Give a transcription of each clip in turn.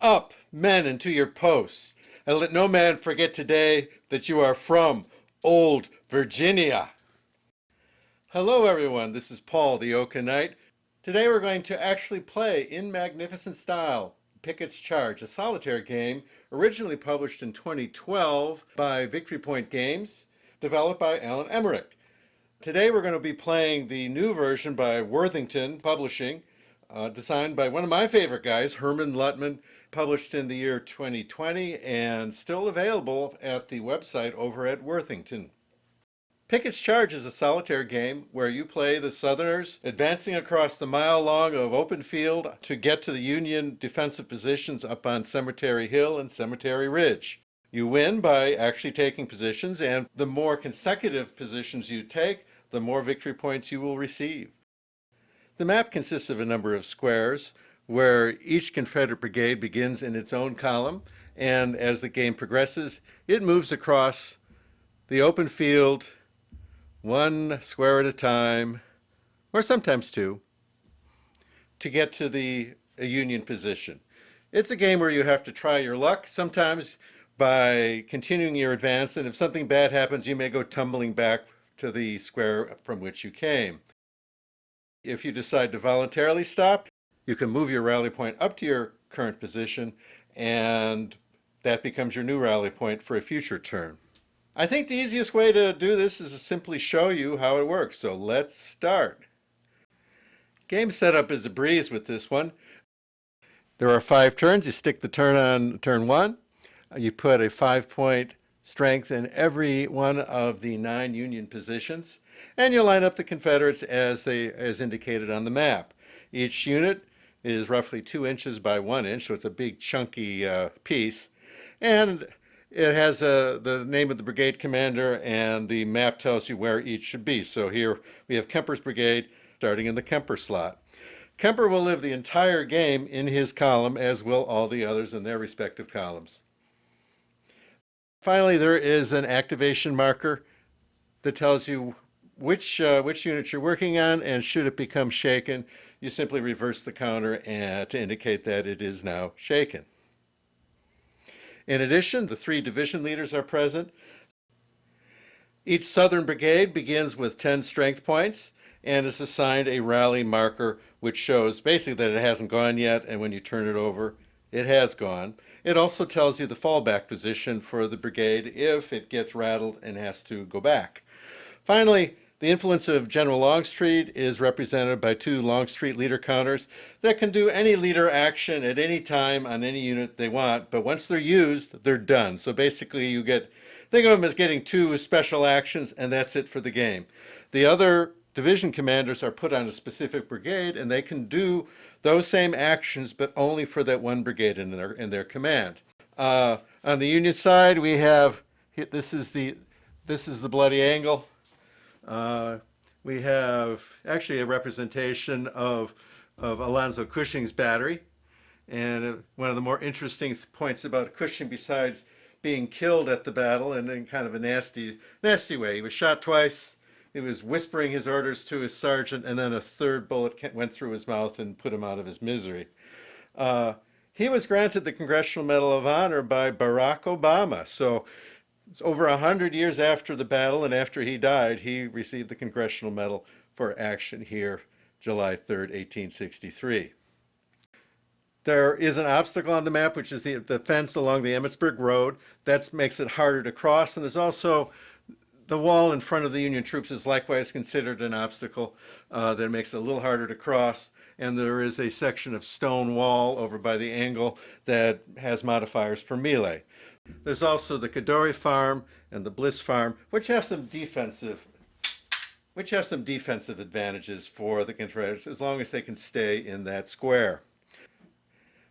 Up, men, into your posts, and let no man forget today that you are from old Virginia. Hello, everyone. This is Paul, the Oka Knight. Today we're going to actually play in magnificent style Pickett's Charge, a solitaire game originally published in 2012 by Victory Point Games, developed by Alan Emmerich. Today we're going to be playing the new version by Worthington Publishing, designed by one of my favorite guys, Herman Luttman, published in the year 2020 and still available at the website over at Worthington. Pickett's Charge is a solitaire game where you play the Southerners advancing across the mile long of open field to get to the Union defensive positions up on Cemetery Hill and Cemetery Ridge. You win by actually taking positions, and the more consecutive positions you take, the more victory points you will receive. The map consists of a number of squares where each Confederate brigade begins in its own column, and as the game progresses, it moves across the open field one square at a time, or sometimes two, to get to the Union position. It's a game where you have to try your luck, sometimes by continuing your advance, and if something bad happens, you may go tumbling back to the square from which you came. If you decide to voluntarily stop, you can move your rally point up to your current position, and that becomes your new rally point for a future turn. I think the easiest way to do this is to simply show you how it works, so let's start. Game setup is a breeze with this one. There are 5 turns. You stick the turn on turn 1. You put a 5-point strength in every one of the 9 Union positions, and you line up the Confederates as indicated on the map. Each unit is roughly 2 inches by 1 inch, so it's a big chunky piece, and it has the name of the brigade commander, and the map tells you where each should be. So here we have Kemper's brigade starting in the Kemper slot. Kemper will live the entire game in his column, as will all the others in their respective columns. Finally, there is an activation marker that tells you which unit you're working on, and should it become shaken, you simply reverse the counter to indicate that it is now shaken. In addition, the 3 division leaders are present. Each Southern brigade begins with 10 strength points and is assigned a rally marker, which shows basically that it hasn't gone yet, and when you turn it over, it has gone. It also tells you the fallback position for the brigade if it gets rattled and has to go back. Finally, the influence of General Longstreet is represented by 2 Longstreet leader counters that can do any leader action at any time on any unit they want, but once they're used, they're done. So basically think of them as getting 2 special actions, and that's it for the game. The other division commanders are put on a specific brigade, and they can do those same actions, but only for that one brigade in their command. On the Union side, we have this is the bloody angle. We have actually a representation of Alonzo Cushing's battery, and one of the more interesting points about Cushing, besides being killed at the battle and in kind of a nasty way, he was shot twice. He was whispering his orders to his sergeant, and then a 3rd bullet went through his mouth and put him out of his misery. He was granted the Congressional Medal of Honor by Barack Obama. So it's over 100 years after the battle and after he died, he received the Congressional Medal for action here, July 3rd, 1863. There is an obstacle on the map, which is the fence along the Emmitsburg Road. That makes it harder to cross, and there's also the wall in front of the Union troops is likewise considered an obstacle that makes it a little harder to cross. And there is a section of stone wall over by the angle that has modifiers for melee. There's also the Cadore Farm and the Bliss Farm, which have some defensive advantages for the Confederates, as long as they can stay in that square.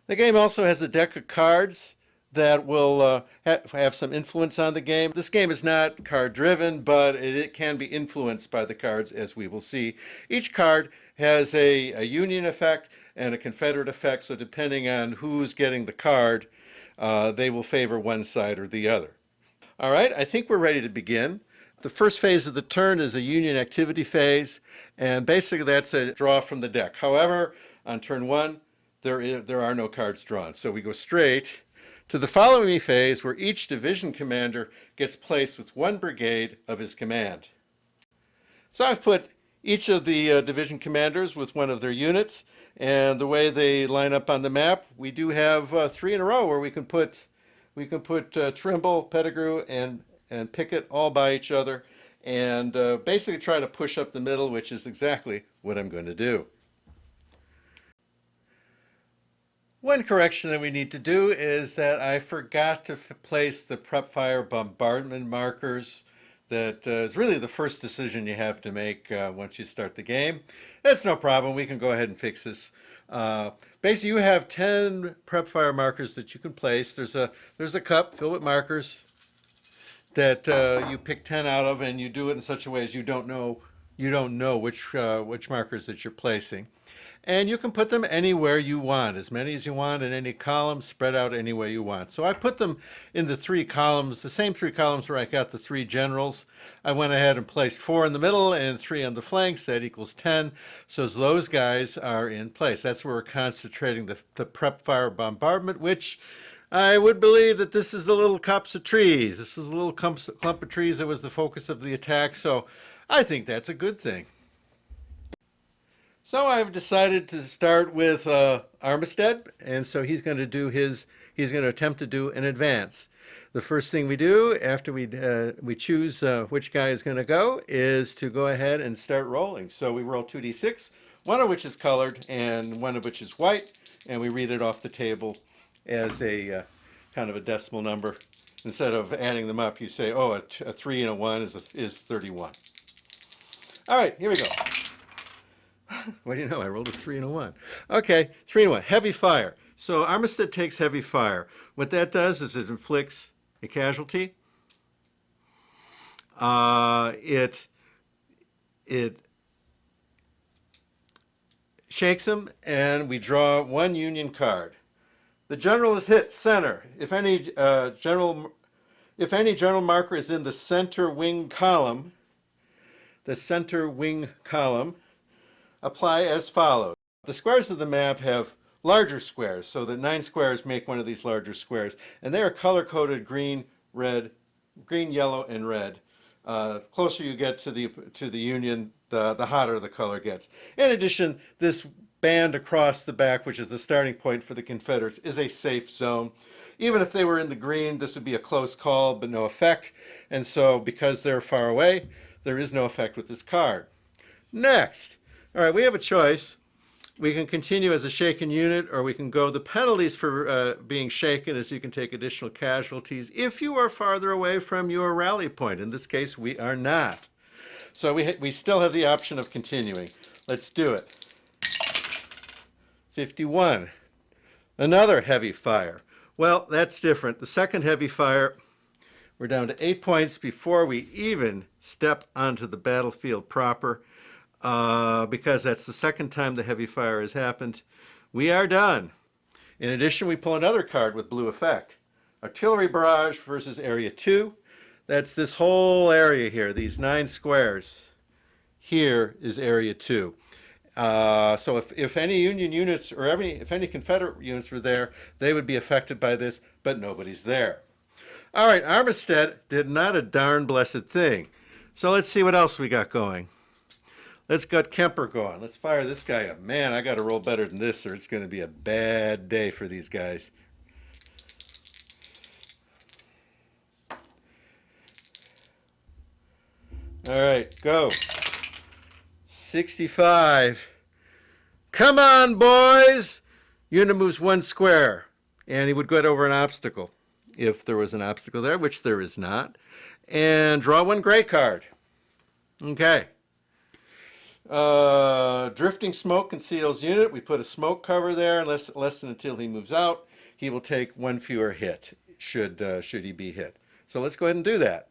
The game also has a deck of cards that will have some influence on the game. This game is not card driven, but it can be influenced by the cards, as we will see. Each card has a Union effect and a Confederate effect, so depending on who's getting the card, they will favor one side or the other. All right, I think we're ready to begin. The first phase of the turn is a Union activity phase, and basically that's a draw from the deck. However, on turn 1, there are no cards drawn. So we go straight to the following phase, where each division commander gets placed with one brigade of his command. So I've put each of the division commanders with one of their units, and the way they line up on the map, we do have three in a row where we can put Trimble, Pettigrew, and Pickett all by each other, and basically try to push up the middle, which is exactly what I'm going to do. One correction that we need to do is that I forgot to place the prep fire bombardment markers. That is really the first decision you have to make once you start the game. That's no problem. We can go ahead and fix this. Basically, you have 10 prep fire markers that you can place. There's a cup filled with markers that you pick 10 out of, and you do it in such a way as you don't know which markers that you're placing. And you can put them anywhere you want, as many as you want, in any column, spread out any way you want. So I put them in the three columns, the same three columns where I got the three generals. I went ahead and placed 4 in the middle and 3 on the flanks. That equals 10. So those guys are in place. That's where we're concentrating the prep fire bombardment, which I would believe that this is the little copse of trees. This is a little clump of trees that was the focus of the attack. So I think that's a good thing. So I've decided to start with Armistead, and so he's going to attempt to do an advance. The first thing we do after we choose which guy is going to go is to go ahead and start rolling. So we roll 2d6, one of which is colored and one of which is white, and we read it off the table as a kind of a decimal number. Instead of adding them up, you say, oh, a 3 and a 1 is 31. All right, here we go. What do you know? I rolled a 3 and a 1. Okay, 3 and 1. Heavy fire. So Armistead takes heavy fire. What that does is it inflicts a casualty. It shakes him, and we draw one Union card. The general is hit center. If any general marker is in the center wing column, apply as follows. The squares of the map have larger squares, so the 9 squares make one of these larger squares, and they are color-coded green, yellow, and red. Closer you get to the Union, the hotter the color gets. In addition, this band across the back, which is the starting point for the Confederates, is a safe zone. Even if they were in the green, this would be a close call, but no effect. And so, because they're far away, there is no effect with this card. Next. All right, we have a choice. We can continue as a shaken unit, or we can go. The penalties for being shaken is you can take additional casualties if you are farther away from your rally point. In this case, we are not. So we still have the option of continuing. Let's do it. 51. Another heavy fire. Well, that's different. The second heavy fire, we're down to 8 points before we even step onto the battlefield proper. Because that's the second time the heavy fire has happened. We are done. In addition, we pull another card with blue effect. Artillery barrage versus area 2. That's this whole area here, these 9 squares. Here is area 2. So if any Union units or if any Confederate units were there, they would be affected by this, but nobody's there. All right, Armistead did not a darn blessed thing. So let's see what else we got going. Let's get Kemper going. Let's fire this guy up. Man, I got to roll better than this, or it's going to be a bad day for these guys. All right, go. 65. Come on, boys! Unit moves 1 square, and he would get over an obstacle, if there was an obstacle there, which there is not. And draw 1 gray card. Okay. Drifting smoke conceals unit. We put a smoke cover there, less than until he moves out. He will take 1 fewer hit, should he be hit. So let's go ahead and do that.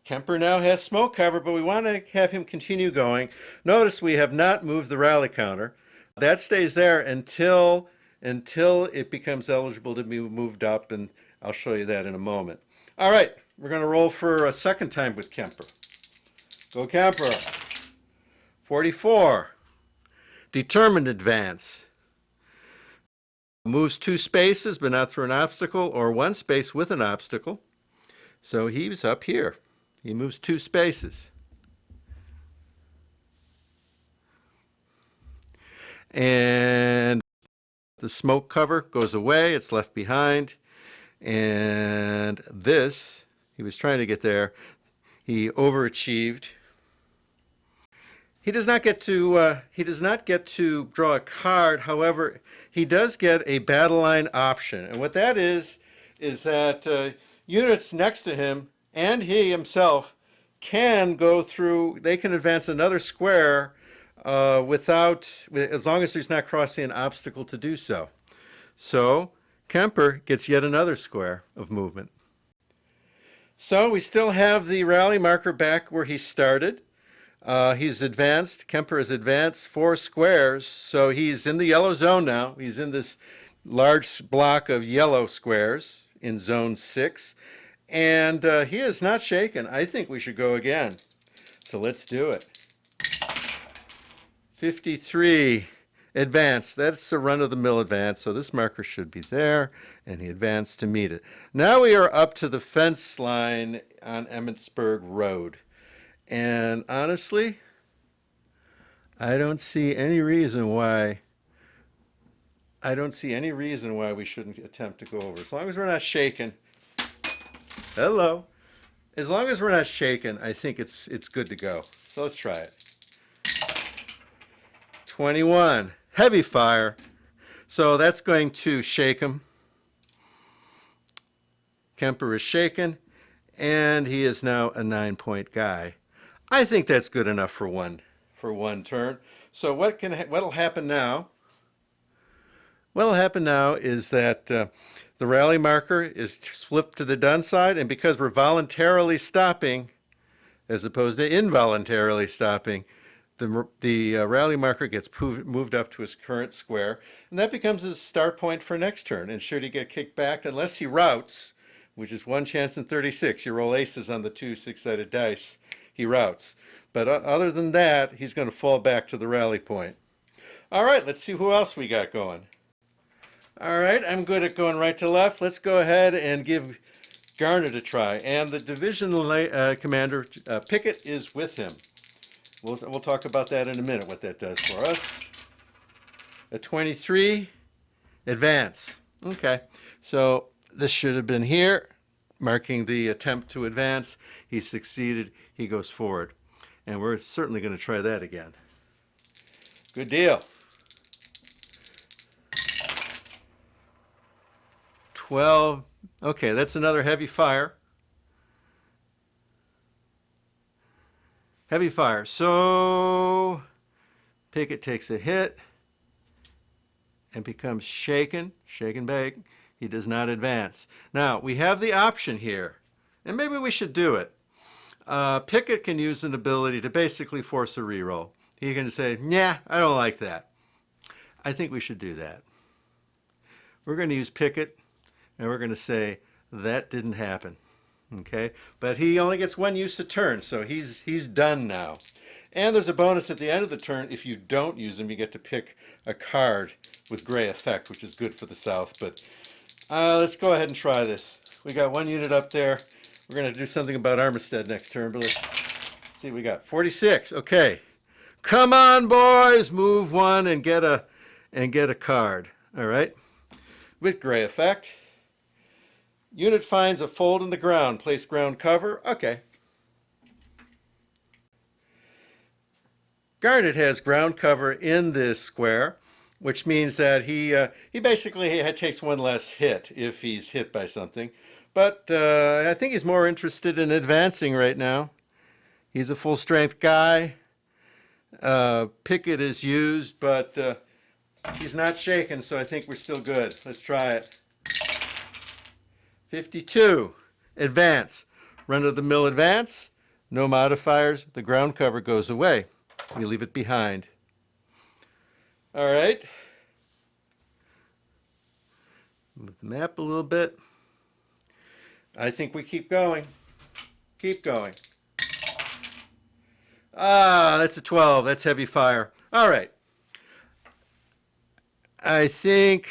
Kemper now has smoke cover, but we want to have him continue going. Notice we have not moved the rally counter. That stays there until it becomes eligible to be moved up, and I'll show you that in a moment. All right, we're going to roll for a second time with Kemper. Go Kemper. 44. Determined advance. Moves 2 spaces, but not through an obstacle, or 1 space with an obstacle. So he's up here. He moves 2 spaces. And the smoke cover goes away. It's left behind. And this, he was trying to get there. He overachieved. He does not get to draw a card. However, he does get a battle line option, and what that is that units next to him and he himself can go through. They can advance another square as long as he's not crossing an obstacle to do so. So Kemper gets yet another square of movement. So we still have the rally marker back where he started. He's advanced. Kemper has advanced 4 squares, so he's in the yellow zone now. He's in this large block of yellow squares in zone 6, and he is not shaken. I think we should go again. So let's do it. 53, advance. That's a run-of-the-mill advance, so this marker should be there, and he advanced to meet it. Now we are up to the fence line on Emmitsburg Road. And honestly, I don't see any reason why we shouldn't attempt to go over. As long as we're not shaken. Hello. As long as we're not shaken, I think it's good to go. So let's try it. 21. Heavy fire. So that's going to shake him. Kemper is shaken, and he is now a 9-point guy. I think that's good enough for one turn. So what'll happen now? What'll happen now is that the rally marker is flipped to the done side, and because we're voluntarily stopping, as opposed to involuntarily stopping, the rally marker gets moved up to his current square, and that becomes his start point for next turn. And should he get kicked back, unless he routes, which is 1 chance in 36, you roll aces on the 2 6-sided dice. He routes. But other than that, he's going to fall back to the rally point. All right, let's see who else we got going. All right, I'm good at going right to left. Let's go ahead and give Garnet a try. And the division commander, Pickett, is with him. We'll talk about that in a minute, what that does for us. A 23, advance. Okay, so this should have been here, marking the attempt to advance. He succeeded. He goes forward. And we're certainly going to try that again. Good deal. 12. Okay, that's another heavy fire. Heavy fire. So Pickett takes a hit and becomes shaken bake. He does not advance. Now, we have the option here, and maybe we should do it. Pickett can use an ability to basically force a reroll. He can say, nah, I don't like that. I think we should do that. We're going to use Pickett, and we're going to say, that didn't happen. Okay? But he only gets 1 use a turn, so he's done now. And there's a bonus at the end of the turn. If you don't use him, you get to pick a card with gray effect, which is good for the South. But let's go ahead and try this. We got 1 unit up there. We're going to do something about Armistead next turn, but let's see what we got. 46. Okay. Come on, boys. Move 1 and get a card. All right. With gray effect. Unit finds a fold in the ground. Place ground cover. Okay. Garnet has ground cover in this square, which means that he basically takes 1 less hit if he's hit by something. But I think he's more interested in advancing right now. He's a full-strength guy. Pickett is used, but he's not shaken, so I think we're still good. Let's try it. 52. Advance. Run-of-the-mill advance. No modifiers. The ground cover goes away. We leave it behind. All right. Move the map a little bit. I think we keep going. Keep going. Ah, that's a 12. That's heavy fire. All right. I think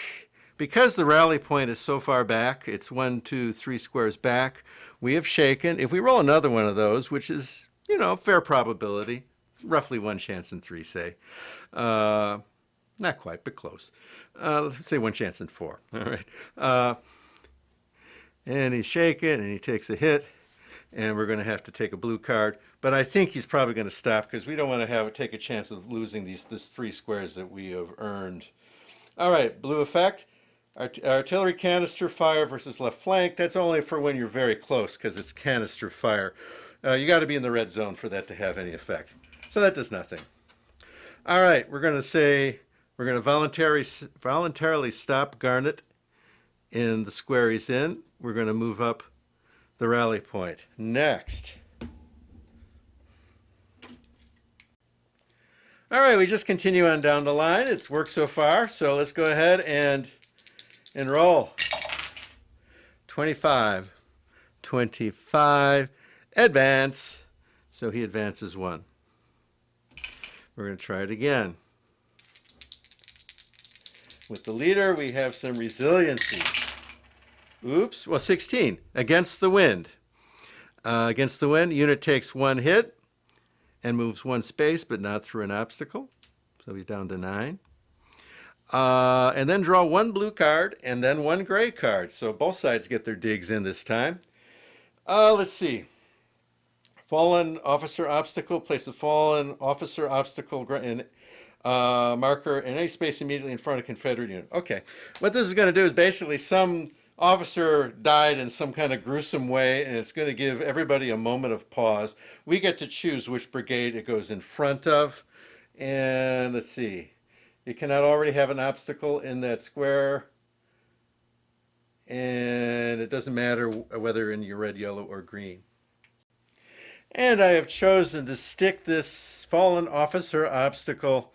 Because the rally point is so far back, it's 1, 2, 3 squares back, we have shaken. If we roll another one of those, which is, fair probability, roughly 1 chance in 3, say. Not quite, but close. Let's say 1 chance in 4. All right. And he's shaking, and he takes a hit, and we're going to have to take a blue card. But I think he's probably going to stop because we don't want to take a chance of losing this 3 squares that we have earned. All right, blue effect. Artillery canister fire versus left flank. That's only for when you're very close because it's canister fire. You got to be in the red zone for that to have any effect. So that does nothing. All right, we're going to voluntarily stop Garnet in the square he's in. We're going to move up the rally point. Next. All right, we just continue on down the line. It's worked so far, so let's go ahead and roll. 25, 25, advance. So he advances 1. We're going to try it again. With the leader, we have some resiliency. Oops, well, 16, against the wind. Against the wind, unit takes 1 hit and moves 1 space, but not through an obstacle. So he's down to 9. And then draw 1 blue card and then 1 gray card. So both sides get their digs in this time. Let's see. Fallen officer obstacle. Place a fallen officer obstacle marker in any space immediately in front of Confederate unit. Okay. What this is going to do is basically some officer died in some kind of gruesome way, and it's going to give everybody a moment of pause. We get to choose which brigade it goes in front of. And let's see. You cannot already have an obstacle in that square. And it doesn't matter whether in your red, yellow, or green. And I have chosen to stick this fallen officer obstacle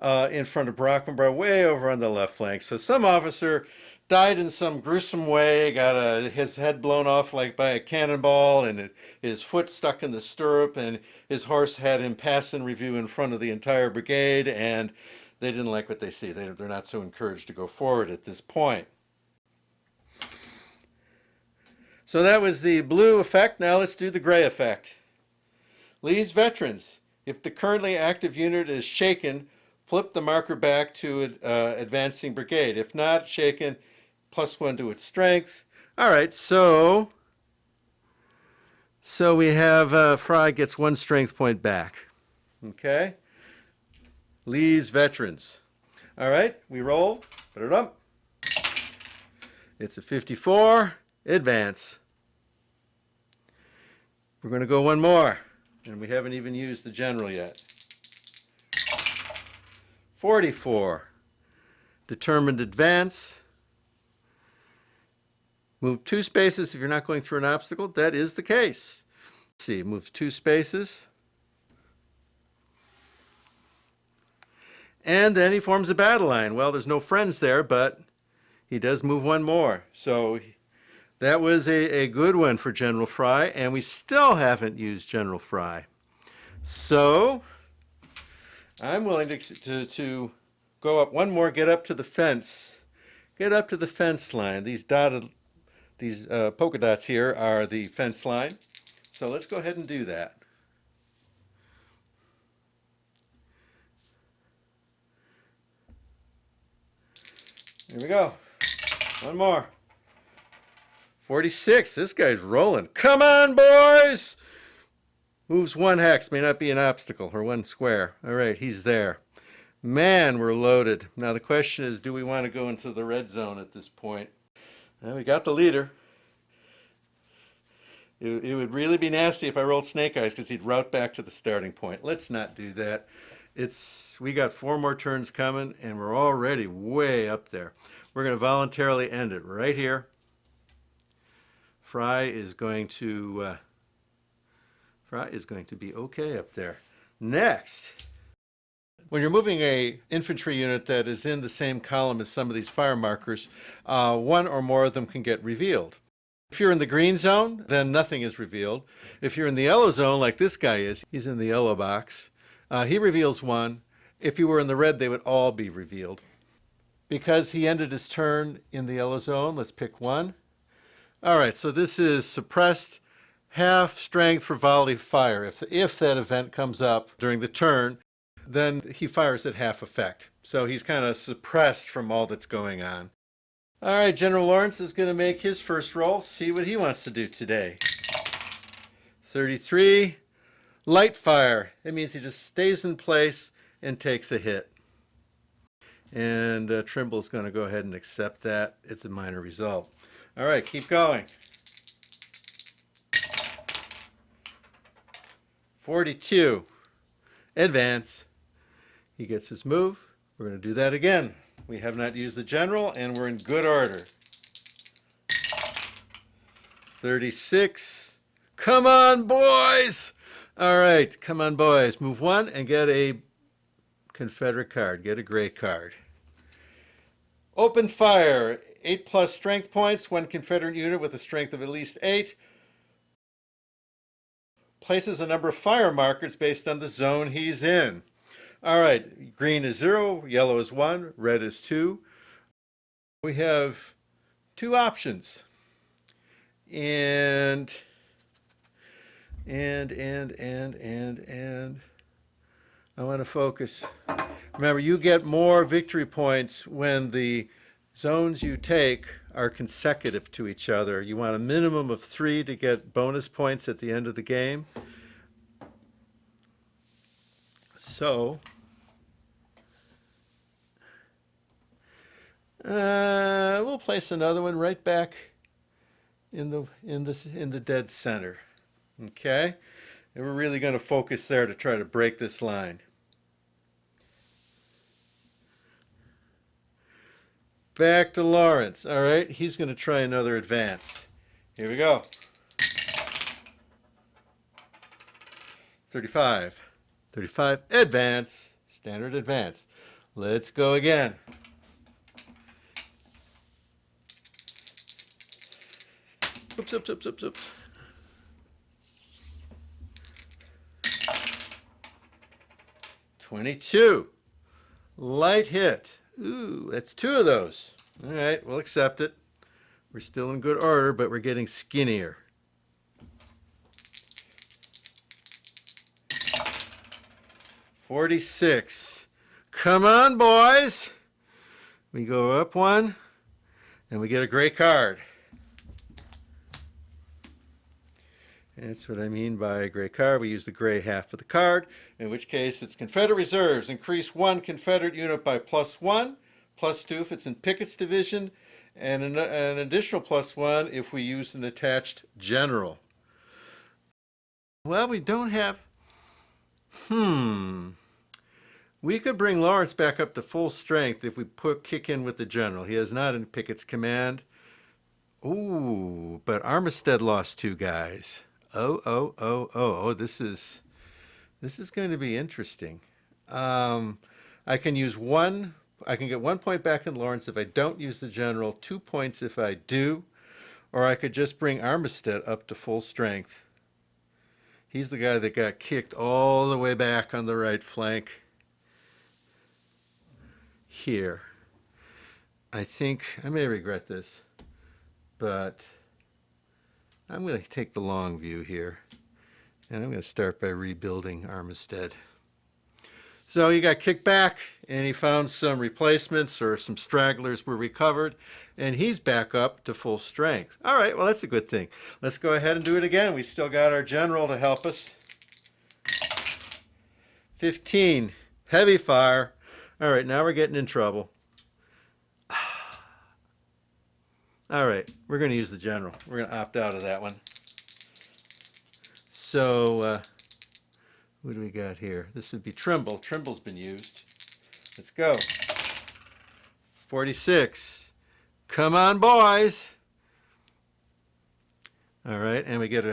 in front of Brockenbrough, way over on the left flank. So some officer died in some gruesome way, got his head blown off like by a cannonball, and his foot stuck in the stirrup, and his horse had him pass in review in front of the entire brigade, and they didn't like what they see. They're not so encouraged to go forward at this point. So that was the blue effect. Now let's do the gray effect. Lee's veterans. If the currently active unit is shaken, flip the marker back to advancing brigade. If not shaken, +1 to its strength. All right, so we have Fry gets 1 strength point back. Okay. Lee's veterans. All right, we roll. Put it up. It's a 54. Advance. We're going to go 1 more, and we haven't even used the general yet. 44. Determined advance. Move 2 spaces if you're not going through an obstacle. That is the case. Let's see, move 2 spaces. And then he forms a battle line. Well, there's no friends there, but he does move 1 more. So that was a good one for General Fry, and we still haven't used General Fry. So I'm willing to go up 1 more, get up to the fence. Get up to the fence line. These polka dots here are the fence line. So let's go ahead and do that. Here we go. 1 more. 46. This guy's rolling. Come on, boys! Moves 1 hex. May not be an obstacle, or 1 square. All right, he's there. Man, we're loaded. Now the question is, do we want to go into the red zone at this point? Well, we got the leader. It would really be nasty if I rolled Snake Eyes because he'd route back to the starting point. Let's not do that. We got 4 more turns coming, and we're already way up there. We're going to voluntarily end it right here. Fry is going to be okay up there. Next, when you're moving a infantry unit that is in the same column as some of these fire markers, 1 or more of them can get revealed. If you're in the green zone, then nothing is revealed. If you're in the yellow zone, like this guy is, he's in the yellow box, he reveals 1. If you were in the red, they would all be revealed. because he ended his turn in the yellow zone. Let's pick one. All right, so this is suppressed half strength for volley fire. If that event comes up during the turn, then he fires at half effect. So he's kind of suppressed from all that's going on. All right, General Lawrence is going to make his first roll, see what he wants to do today. 33, light fire. It means he just stays in place and takes a hit. And Trimble's going to go ahead and accept that. It's a minor result. All right, keep going. 42, advance. He gets his move. We're going to do that again. We have not used the general, and we're in good order. 36. Come on, boys! All right, come on, boys. Move one and get a Confederate card. Get a gray card. Open fire. 8+ strength points. One Confederate unit with a strength of at least 8 places a number of fire markers based on the zone he's in. All right, green is 0, yellow is 1, red is 2. We have 2 options. And I want to focus. Remember, you get more victory points when the zones you take are consecutive to each other. You want a minimum of 3 to get bonus points at the end of the game. So we'll place another one right back in the dead center. Okay, and we're really going to focus there to try to break this line. Back to Lawrence. All right, he's going to try another advance. Here we go. 35. 35, advance. Standard advance. Let's go again. Oops. 22. Light hit. Ooh, that's 2 of those. All right, we'll accept it. We're still in good order, but we're getting skinnier. 46. Come on, boys. We go up 1, and we get a gray card. That's what I mean by a gray card. We use the gray half of the card, in which case it's Confederate reserves. Increase 1 Confederate unit by +1, +2 if it's in Pickett's division, and an additional +1 if we use an attached general. Well, we don't have... We could bring Lawrence back up to full strength if we kick in with the general. He is not in Pickett's command. Ooh, but Armistead lost 2 guys. Oh, this is going to be interesting. I can use 1. I can get 1 point back in Lawrence if I don't use the general, 2 points if I do, or I could just bring Armistead up to full strength. He's the guy that got kicked all the way back on the right flank. Here. I think I may regret this, but I'm going to take the long view here, and I'm going to start by rebuilding Armistead. So he got kicked back, and he found some replacements, or some stragglers were recovered, and he's back up to full strength. All right, well, that's a good thing. Let's go ahead and do it again. We still got our general to help us. 15, heavy fire. All right, now we're getting in trouble. All right, we're going to use the general. We're going to opt out of that one. So, what do we got here? This would be Trimble. Trimble's been used. Let's go. 46. Come on, boys. All right, and we get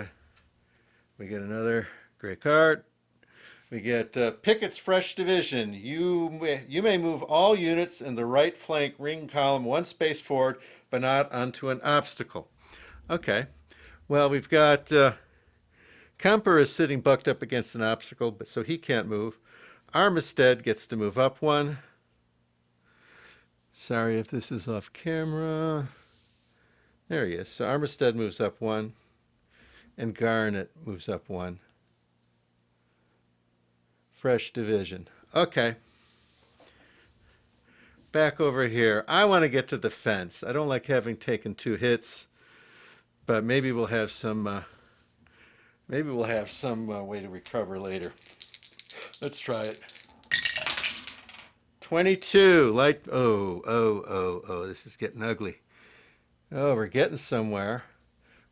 another gray card. We get Pickett's fresh division. You may move all units in the right flank ring column 1 space forward, but not onto an obstacle. Okay. Well, we've got Kemper is sitting bucked up against an obstacle, but so he can't move. Armistead gets to move up 1. Sorry if this is off camera. There he is. So Armistead moves up 1, and Garnet moves up 1. Fresh division. Okay. Back over here. I want to get to the fence. I don't like having taken 2 hits, but maybe we'll have some way to recover later. Let's try it. 22. Light. Oh. This is getting ugly. Oh, we're getting somewhere.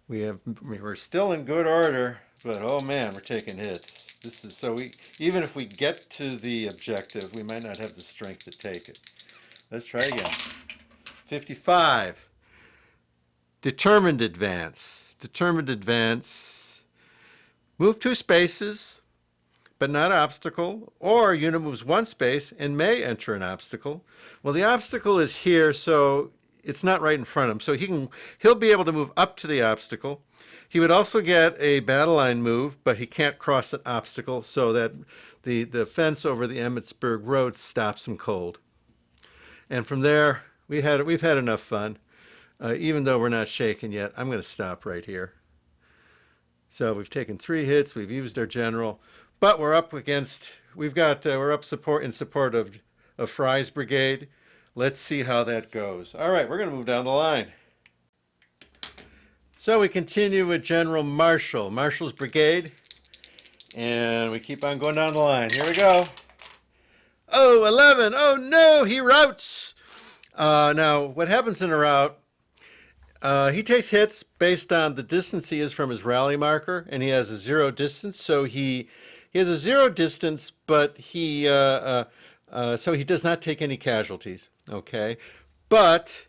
We're still in good order, but oh man, we're taking hits. This is so even if we get to the objective, we might not have the strength to take it. Let's try again. 55. Determined advance. Determined advance. Move 2 spaces, but not obstacle. Or unit moves 1 space and may enter an obstacle. Well, the obstacle is here, so it's not right in front of him. So he'll be able to move up to the obstacle. He would also get a battle line move, but he can't cross an obstacle, so that the fence over the Emmitsburg Road stops him cold. And from there, we've had enough fun. Even though we're not shaken yet, I'm going to stop right here. So we've taken 3 hits. We've used our general, but we're up against. We're up in support of Fry's brigade. Let's see how that goes. All right, we're going to move down the line. So we continue with General Marshall, Marshall's brigade, and we keep on going down the line. Here we go. Oh, 11. Oh no, he routs. Now, what happens in a rout? He takes hits based on the distance he is from his rally marker, and he has a 0 distance. So he has a 0 distance, but so he does not take any casualties. Okay, but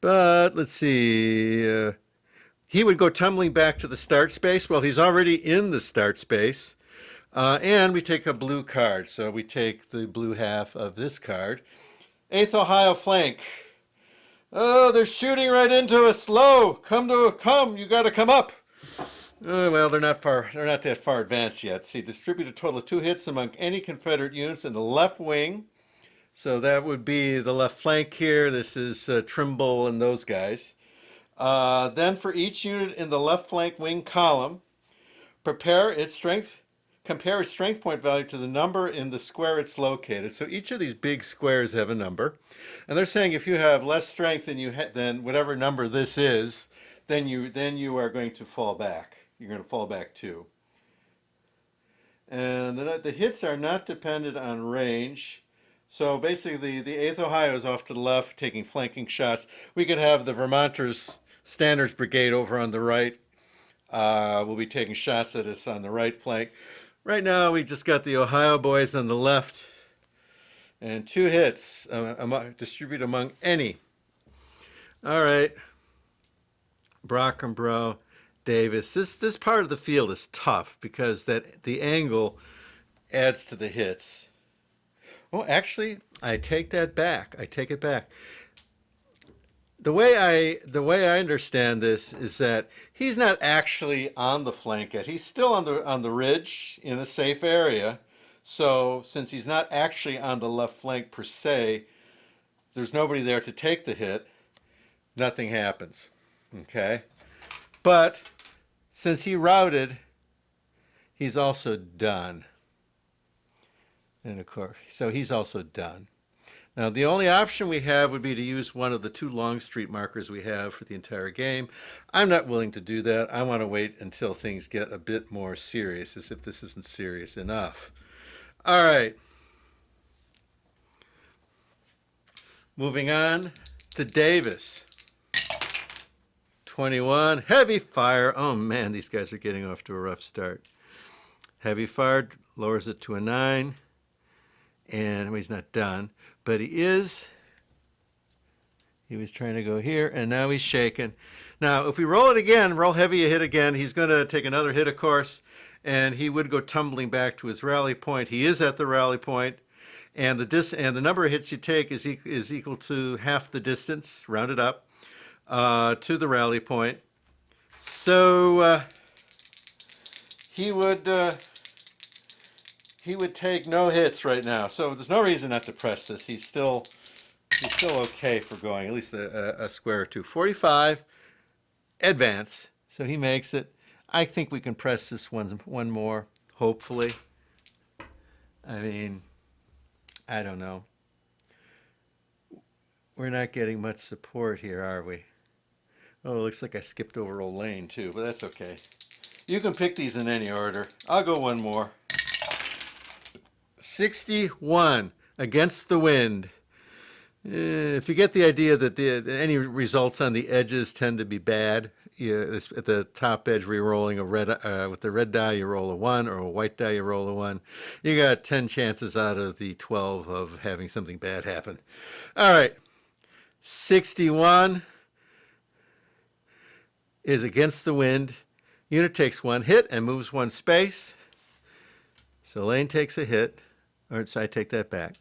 let's see. He would go tumbling back to the start space. Well, he's already in the start space, and we take a blue card. So we take the blue half of this card. 8th Ohio flank. Oh, they're shooting right into us. Slow. Come. You got to come up. Well, they're not that far advanced yet. See, distribute a total of 2 hits among any Confederate units in the left wing. So that would be the left flank here. This is Trimble and those guys. Then for each unit in the left flank wing column, compare its strength point value to the number in the square it's located. So each of these big squares have a number, and they're saying if you have less strength than whatever number this is, then you are going to fall back. You're going to fall back 2. And the hits are not dependent on range. So basically, the 8th Ohio is off to the left, taking flanking shots. We could have the Vermonters Standards Brigade over on the right. Will be taking shots at us on the right flank. Right now, we just got the Ohio boys on the left, and 2 hits distribute among any. All right, Brockenbrough, Davis. This part of the field is tough because the angle adds to the hits. Oh, actually, I take that back. I take it back. The way I understand this is that he's not actually on the flank yet. He's still on the ridge in a safe area. So since he's not actually on the left flank per se, there's nobody there to take the hit. Nothing happens. Okay? But since he routed, he's also done. And of course, so he's also done. Now, the only option we have would be to use one of the 2 Longstreet markers we have for the entire game. I'm not willing to do that. I want to wait until things get a bit more serious, as if this isn't serious enough. All right. Moving on to Davis. 21. Heavy fire. Oh, man, these guys are getting off to a rough start. Heavy fire lowers it to a 9. And he's not done. But he was trying to go here, and now he's shaken. Now, if we roll it again, roll heavy a hit again, he's going to take another hit, of course, and he would go tumbling back to his rally point. He is at the rally point, and the number of hits you take is equal to half the distance, rounded up, to the rally point. So he would take no hits right now. So there's no reason not to press this. He's still he's still okay for going at least a square or two. 45, advance. So he makes it. I think we can press this one more, hopefully. I mean, I don't know. We're not getting much support here, are we? Oh, it looks like I skipped over old Lane too, but that's okay. You can pick these in any order. I'll go one more. 61 against the wind. If you get the idea that any results on the edges tend to be bad, at the top edge where you're rolling a red with the red die, you roll a 1, or a white die, you roll a 1. You got 10 chances out of the 12 of having something bad happen. All right, 61 is against the wind. Unit takes 1 hit and moves 1 space. So Lane takes a hit, or so I take that back.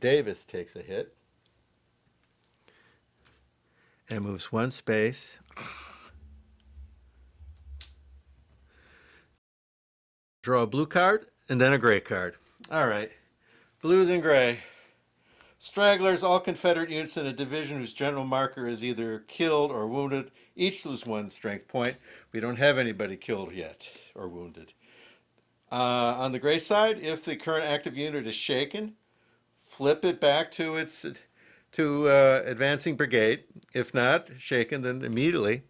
Davis takes a hit and moves 1 space. Draw a blue card and then a gray card. All right, blue then gray. Stragglers, all Confederate units in a division whose general marker is either killed or wounded, each lose 1 strength point. We don't have anybody killed yet or wounded. On the gray side, if the current active unit is shaken, flip it back to its advancing brigade. If not shaken, then immediately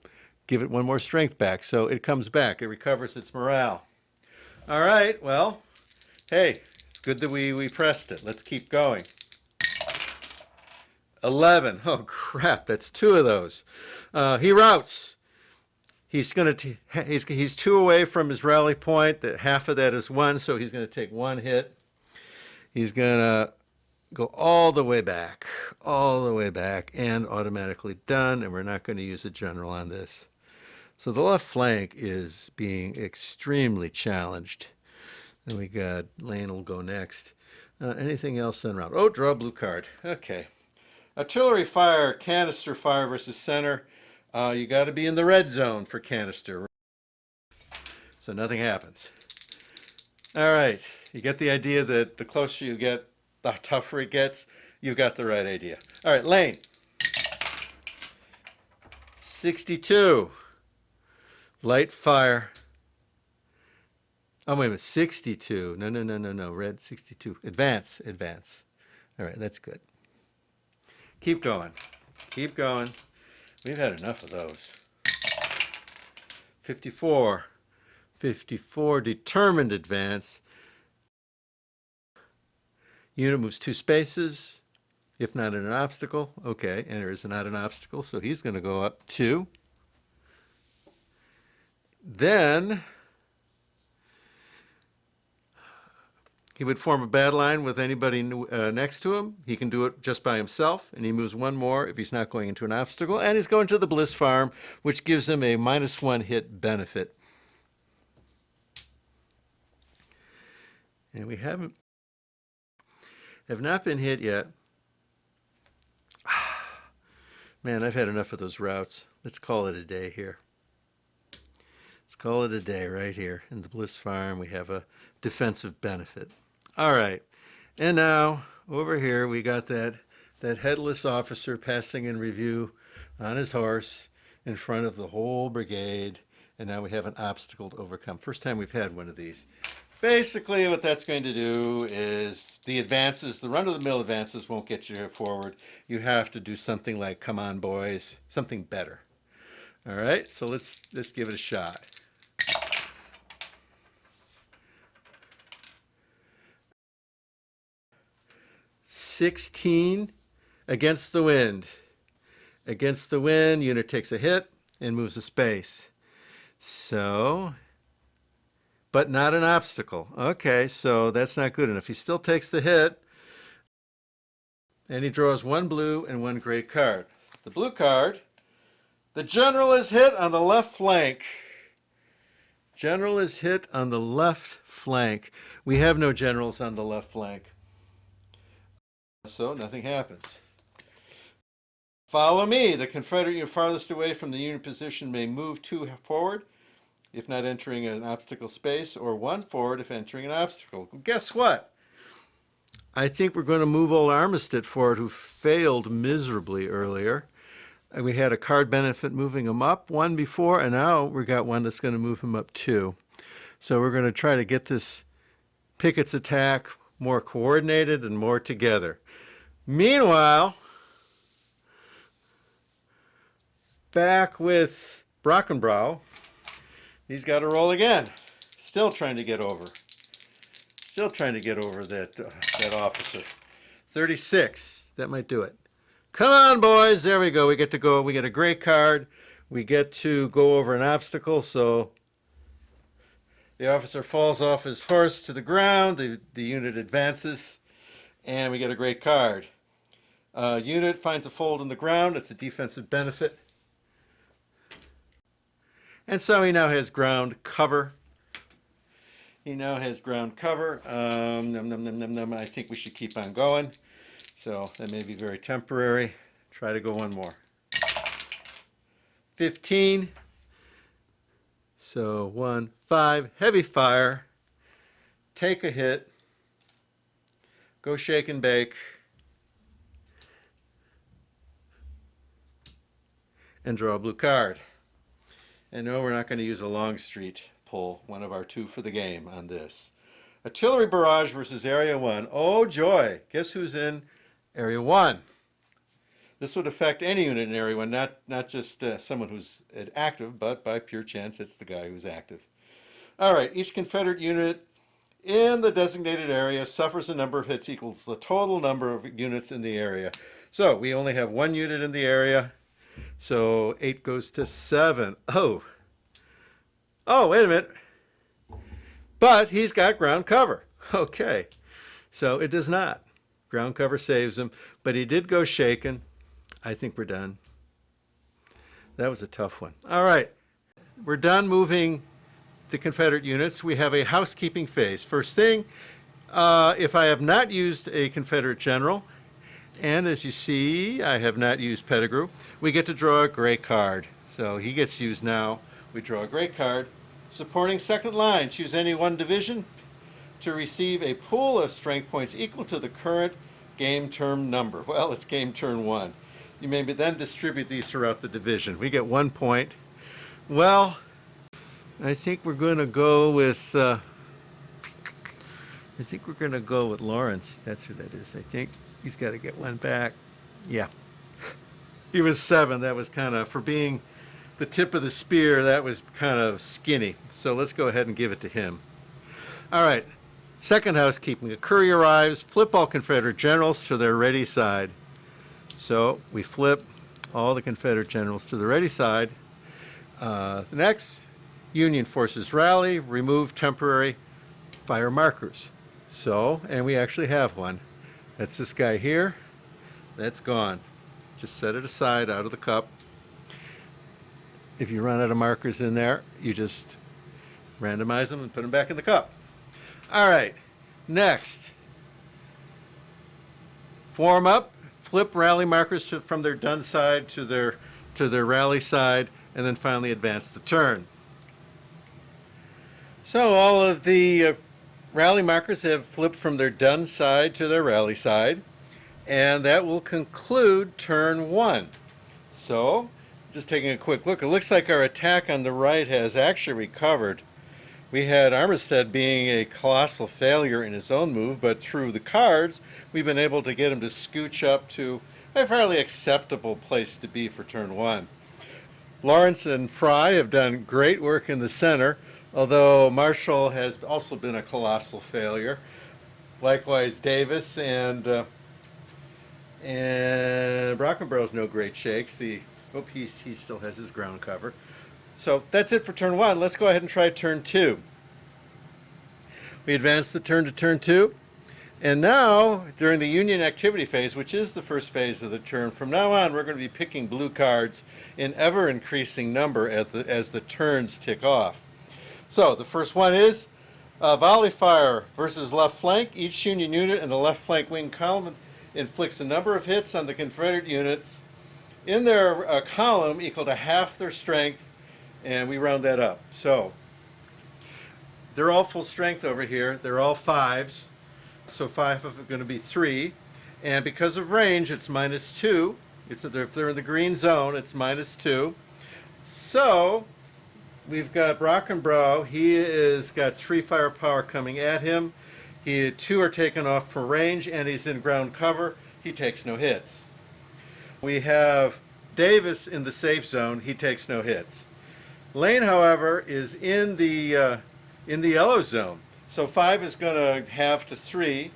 give it 1 more strength back. So it comes back. It recovers its morale. All right. Well, hey, it's good that we pressed it. Let's keep going. 11. Oh crap! That's 2 of those. He routs. He's 2 away from his rally point. That half of that is 1, so he's going to take 1 hit. He's going to go all the way back, and automatically done. And we're not going to use a general on this. So the left flank is being extremely challenged. Then we got Lane will go next. Anything else en route? Oh, draw a blue card. Okay. Artillery fire, canister fire versus center. You got to be in the red zone for canister. So nothing happens. All right. You get the idea that the closer you get, the tougher it gets. You've got the right idea. All right, Lane. 62. Light fire. Oh, wait a minute. 62. No. Red 62. Advance. All right, that's good. Keep going. We've had enough of those. 54. Determined advance. Unit moves 2 spaces. If not an obstacle. Okay, and there is not an obstacle, so he's going to go up 2. Then he would form a battle line with anybody next to him. He can do it just by himself, and he moves 1 more if he's not going into an obstacle. And he's going to the Bliss Farm, which gives him a -1 hit benefit. And we have not been hit yet. Man, I've had enough of those routes. Let's call it a day here. Let's call it a day right here. In the Bliss Farm, we have a defensive benefit. All right. And now, over here, we got that headless officer passing in review on his horse in front of the whole brigade. And now we have an obstacle to overcome. First time we've had one of these. Basically, what that's going to do is the run-of-the-mill advances won't get you forward. You have to do something like, come on, boys, something better. All right, so let's give it a shot. $16 against the wind. Against the wind, unit takes a hit and moves a space. So, but not an obstacle. Okay, so that's not good enough. He still takes the hit, and he draws 1 blue and 1 gray card. The blue card, the general is hit on the left flank. General is hit on the left flank. We have no generals on the left flank, so nothing happens. Follow me. The Confederate unit farthest away from the unit position may move 2 forward if not entering an obstacle space, or 1 forward if entering an obstacle. Well, guess what? I think we're going to move old Armistead forward, who failed miserably earlier. And we had a card benefit moving him up one before, and now we got one that's going to move him up two. So we're going to try to get this Pickett's attack more coordinated and more together. Meanwhile, back with Brockenbrough, he's got to roll again. Still trying to get over. Still trying to get over that officer. 36. That might do it. Come on, boys. There we go. We get to go. We get a great card. We get to go over an obstacle. So the officer falls off his horse to the ground. The unit advances. And we get a great card. Unit finds a fold in the ground. It's a defensive benefit. And so he now has ground cover. He now has ground cover. I think we should keep on going. So that may be very temporary. Try to go one more. 15. So 1, 5, heavy fire. Take a hit. Go shake and bake. And draw a blue card. And no, we're not going to use a Longstreet pull, one of our two for the game on this. Artillery barrage versus Area 1. Oh, joy. Guess who's in Area 1? This would affect any unit in Area 1, not just someone who's active, but by pure chance, it's the guy who's active. All right, each Confederate unit in the designated area suffers a number of hits equals the total number of units in the area. So we only have one unit in the area. So 8 goes to 7. Oh, wait a minute. But he's got ground cover. Okay. So it does not. Ground cover saves him. But he did go shaken. I think we're done. That was a tough one. All right. We're done moving the Confederate units. We have a housekeeping phase. First thing, if I have not used a Confederate general, and as you see, I have not used Pettigrew, we get to draw a gray card. So he gets used now. We draw a gray card. Supporting second line, choose any one division to receive a pool of strength points equal to the current game term number. Well, it's game turn 1. You may then distribute these throughout the division. We get 1 point. Well, I think we're going to go with Lawrence. That's who that is, I think. He's got to get one back. Yeah. He was 7. That was kind of, for being the tip of the spear, that was kind of skinny. So let's go ahead and give it to him. All right. Second housekeeping. A courier arrives. Flip all Confederate generals to their ready side. So we flip all the Confederate generals to the ready side. The next, Union forces rally. Remove temporary fire markers. So, and we actually have one. That's this guy here. That's gone. Just set it aside out of the cup. If you run out of markers in there, you just randomize them and put them back in the cup. All right. Next. Form up. Flip rally markers from their done side to their rally side, and then finally advance the turn. So all of the rally markers have flipped from their done side to their rally side, and that will conclude turn 1. So, just taking a quick look, it looks like our attack on the right has actually recovered. We had Armistead being a colossal failure in his own move, but through the cards, we've been able to get him to scooch up to a fairly acceptable place to be for turn 1. Lawrence and Fry have done great work in the center, although Marshall has also been a colossal failure. Likewise, Davis and Brockenborough's no great shakes. He still has his ground cover. So that's it for turn 1. Let's go ahead and try turn 2. We advance the turn to turn 2. And now, during the Union activity phase, which is the first phase of the turn, from now on we're going to be picking blue cards in ever-increasing number as the turns tick off. So the first one is volley fire versus left flank. Each Union unit in the left flank wing column inflicts a number of hits on the Confederate units in their column equal to half their strength, and we round that up. So they're all full strength over here. They're all 5s. So 5 of it going to be 3. And because of range, it's -2. If they're in the green zone, it's -2. So we've got Brockenbrough. He has got 3 firepower coming at him. 2 are taken off for range, and he's in ground cover. He takes no hits. We have Davis in the safe zone. He takes no hits. Lane, however, is in the yellow zone. So 5 is going to halve to 3.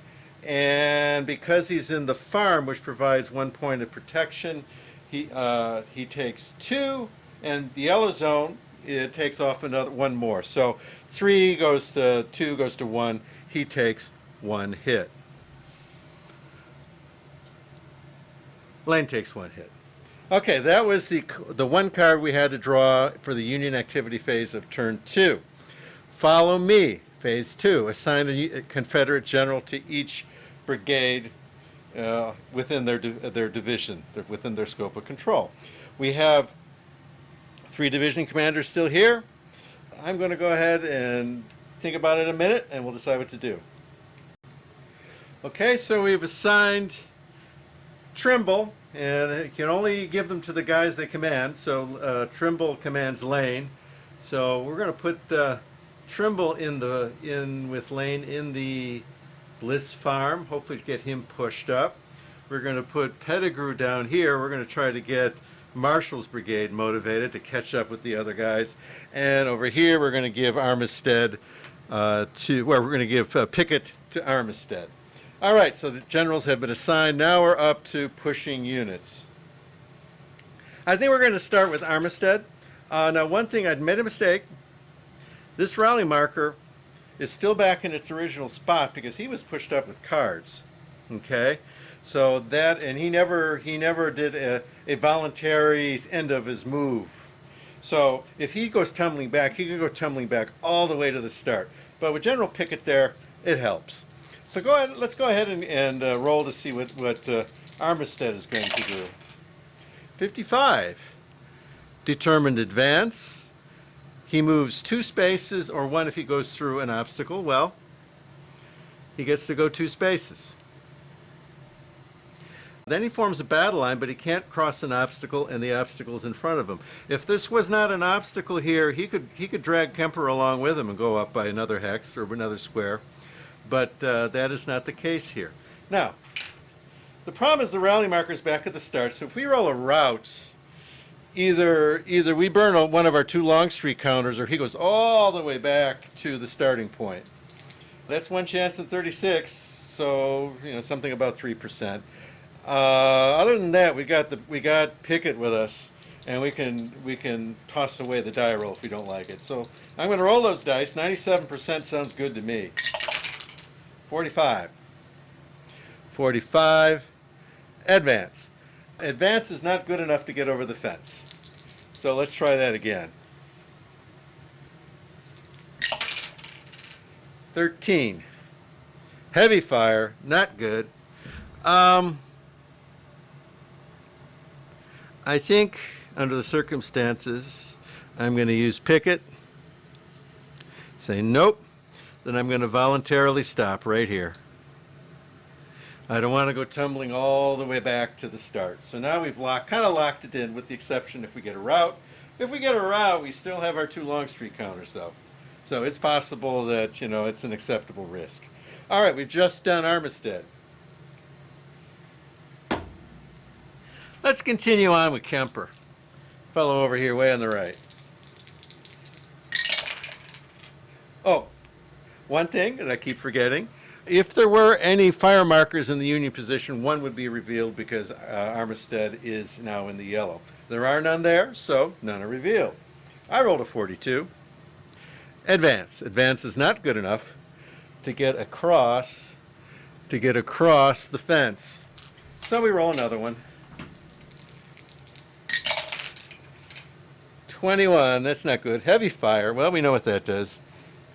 And because he's in the farm, which provides 1 point of protection, he takes 2. And the yellow zone, it takes off another 1 more. So 3 goes to 2, goes to 1. He takes 1 hit. Lane takes 1 hit. Okay, that was the 1 card we had to draw for the Union activity phase of turn 2. Follow me, phase 2. Assign a Confederate general to each brigade within their division, within their scope of control. We have 3 division commanders still here. I'm going to go ahead and think about it a minute, and we'll decide what to do. Okay, so we've assigned Trimble, and you can only give them to the guys they command. So Trimble commands Lane. So we're going to put Trimble in with Lane in the Bliss farm, hopefully to get him pushed up. We're going to put Pettigrew down here. We're going to try to get Marshall's brigade motivated to catch up with the other guys. And over here we're going to give Armistead we're going to give Pickett to Armistead. All right, so the generals have been assigned. Now we're up to pushing units. I think we're going to start with Armistead. Now, one thing, I'd made a mistake. This rally marker is still back in its original spot because he was pushed up with cards. Okay, so that, and he never did a voluntary end of his move. So if he goes tumbling back, he could go tumbling back all the way to the start. But with General Pickett there, it helps. So go ahead. Let's go ahead and roll to see what Armistead is going to do. 55. Determined advance. He moves 2 spaces, or 1 if he goes through an obstacle. Well, he gets to go 2 spaces. Then he forms a battle line, but he can't cross an obstacle, and the obstacle is in front of him. If this was not an obstacle here, he could drag Kemper along with him and go up by another hex or another square. But that is not the case here. Now, the problem is the rally marker is back at the start. So if we roll a rout, either we burn one of our 2 Longstreet counters, or he goes all the way back to the starting point. That's 1 chance in 36. So something about 3%. Other than that, we got Pickett with us, and we can toss away the die roll if we don't like it. So I'm going to roll those dice. 97% sounds good to me. 45. 45. Advance. Advance is not good enough to get over the fence. So let's try that again. 13. Heavy fire, not good. I think under the circumstances, I'm going to use Pickett. Say nope. Then I'm going to voluntarily stop right here. I don't want to go tumbling all the way back to the start. So now we've kind of locked it in, with the exception if we get a rout. If we get a rout, we still have our 2 Longstreet counters, though. So it's possible that, it's an acceptable risk. All right, we've just done Armistead. Let's continue on with Kemper. Fellow over here, way on the right. Oh, one thing that I keep forgetting. If there were any fire markers in the Union position, 1 would be revealed because Armistead is now in the yellow. There are none there, so none are revealed. I rolled a 42. Advance. Advance is not good enough to get across the fence. So we roll another one. 21. That's not good. Heavy fire. Well, we know what that does.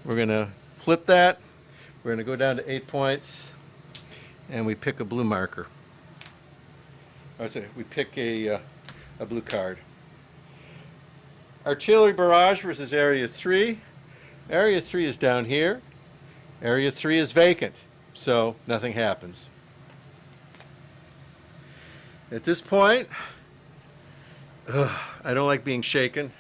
We're going to flip that. We're going to go down to 8 points, and we pick a blue marker. We pick a blue card. Artillery barrage versus Area 3. Area 3 is down here. Area 3 is vacant. So nothing happens. At this point, I don't like being shaken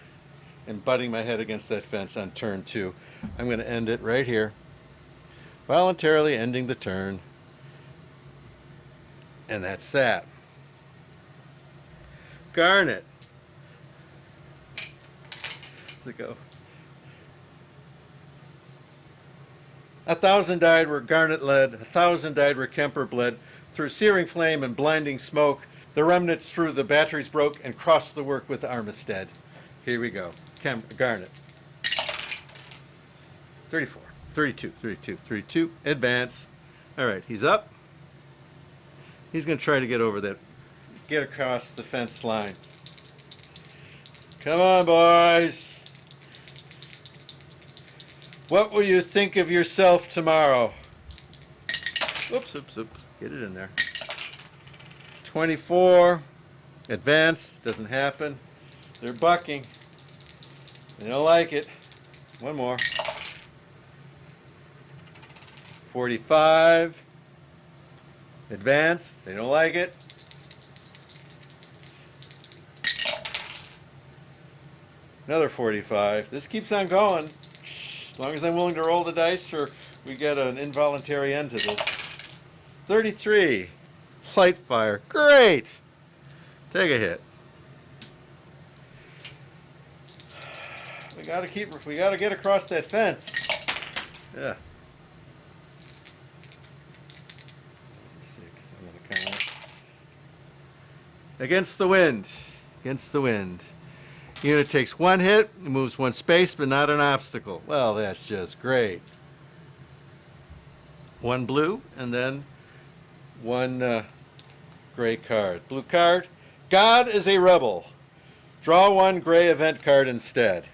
and butting my head against that fence on turn 2. I'm going to end it right here. Voluntarily ending the turn. And that's that. Garnet. Does it go? 1,000 died where Garnet led, 1,000 died where Kemper bled. Through searing flame and blinding smoke, the remnants through the batteries broke and crossed the work with Armistead. Here we go. Garnet. 34, 32, 32, 32. Advance. All right, he's up. He's going to try to get over that, get across the fence line. Come on, boys. What will you think of yourself tomorrow? Oops, oops, oops. Get it in there. 24. Advance. Doesn't happen. They're bucking. They don't like it. One more. 45. Advance. They don't like it. Another 45. This keeps on going. As long as I'm willing to roll the dice or we get an involuntary end to this. 33. Light fire. Great. Take a hit. We gotta get across that fence. Yeah. I'm gonna count. Against the wind. Against the wind. Unit takes 1 hit, moves 1 space, but not an obstacle. Well, that's just great. 1 blue, and then 1 gray card. Blue card, God is a rebel. Draw 1 gray event card instead.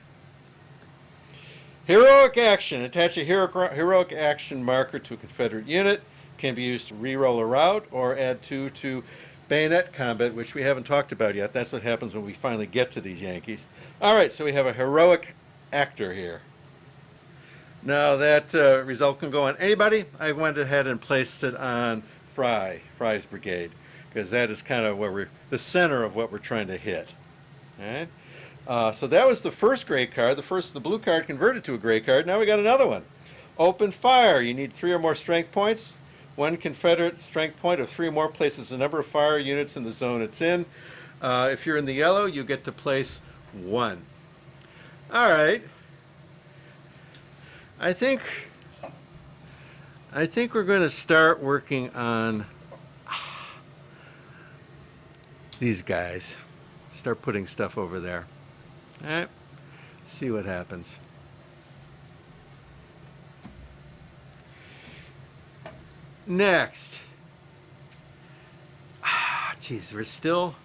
Heroic action. Attach a heroic action marker to a Confederate unit. Can be used to re-roll a route or add 2 to bayonet combat, which we haven't talked about yet. That's what happens when we finally get to these Yankees. All right, so we have a heroic actor here. Now that result can go on anybody. I went ahead and placed it on Fry's brigade, because that is kind of where we're the center of what we're trying to hit. All right. So that was the first gray card. The blue card converted to a gray card. Now we got another one. Open fire. You need 3 or more strength points. 1 Confederate strength point of 3 or more places the number of fire units in the zone it's in. If you're in the yellow, you get to place 1. All right. I think we're going to start working on these guys. Start putting stuff over there. All right. See what happens. Next. Geez, we're still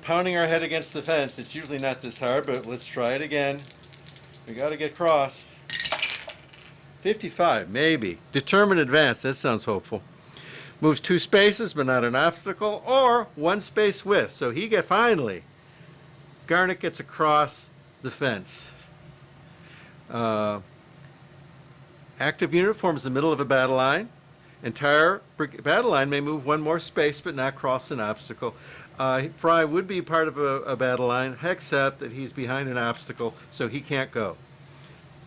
pounding our head against the fence. It's usually not this hard, but let's try it again. We got to get across. 55, maybe. Determine advance. That sounds hopeful. Moves 2 spaces, but not an obstacle, or 1 space width. So finally, Garnet gets across the fence. Active unit forms the middle of a battle line. Entire battle line may move 1 more space, but not cross an obstacle. Fry would be part of a battle line, except that he's behind an obstacle, so he can't go.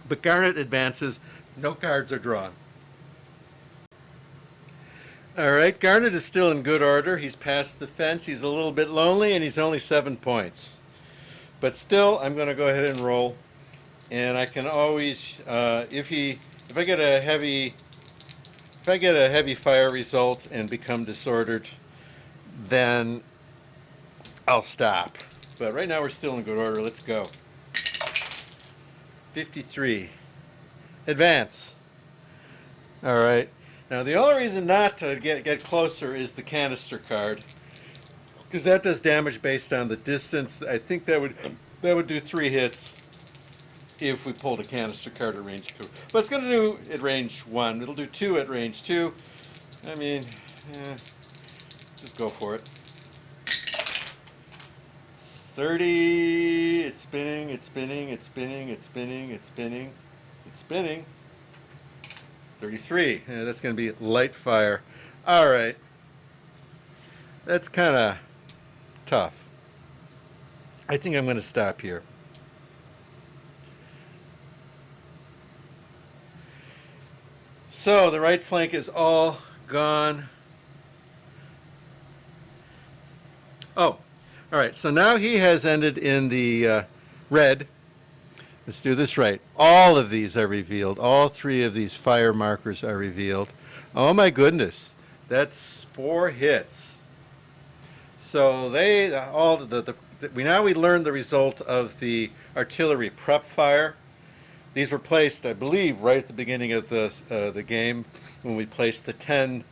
But Garnet advances. No cards are drawn. All right, Garnet is still in good order. He's past the fence. He's a little bit lonely, and he's only 7 points. But still, I'm going to go ahead and roll. And I can always, if I get a heavy fire result and become disordered, then I'll stop. But right now we're still in good order. Let's go. 53. Advance. All right. Now the only reason not to get closer is the canister card, because that does damage based on the distance. I think that would do 3 hits if we pulled a canister card at range 2. But it's going to do at range 1. It'll do 2 at range 2. I mean, just go for it. 30. It's spinning. It's spinning. It's spinning. It's spinning. It's spinning. It's spinning. 33. Yeah, that's going to be light fire. All right. That's kind of tough. I think I'm going to stop here. So the right flank is all gone. Oh, all right. So now he has ended in the red. Let's do this right. All of these are revealed. All three of these fire markers are revealed. Oh my goodness. That's 4 hits. So they all we learned the result of the artillery prep fire. These were placed, I believe, right at the beginning of the game when we placed the 10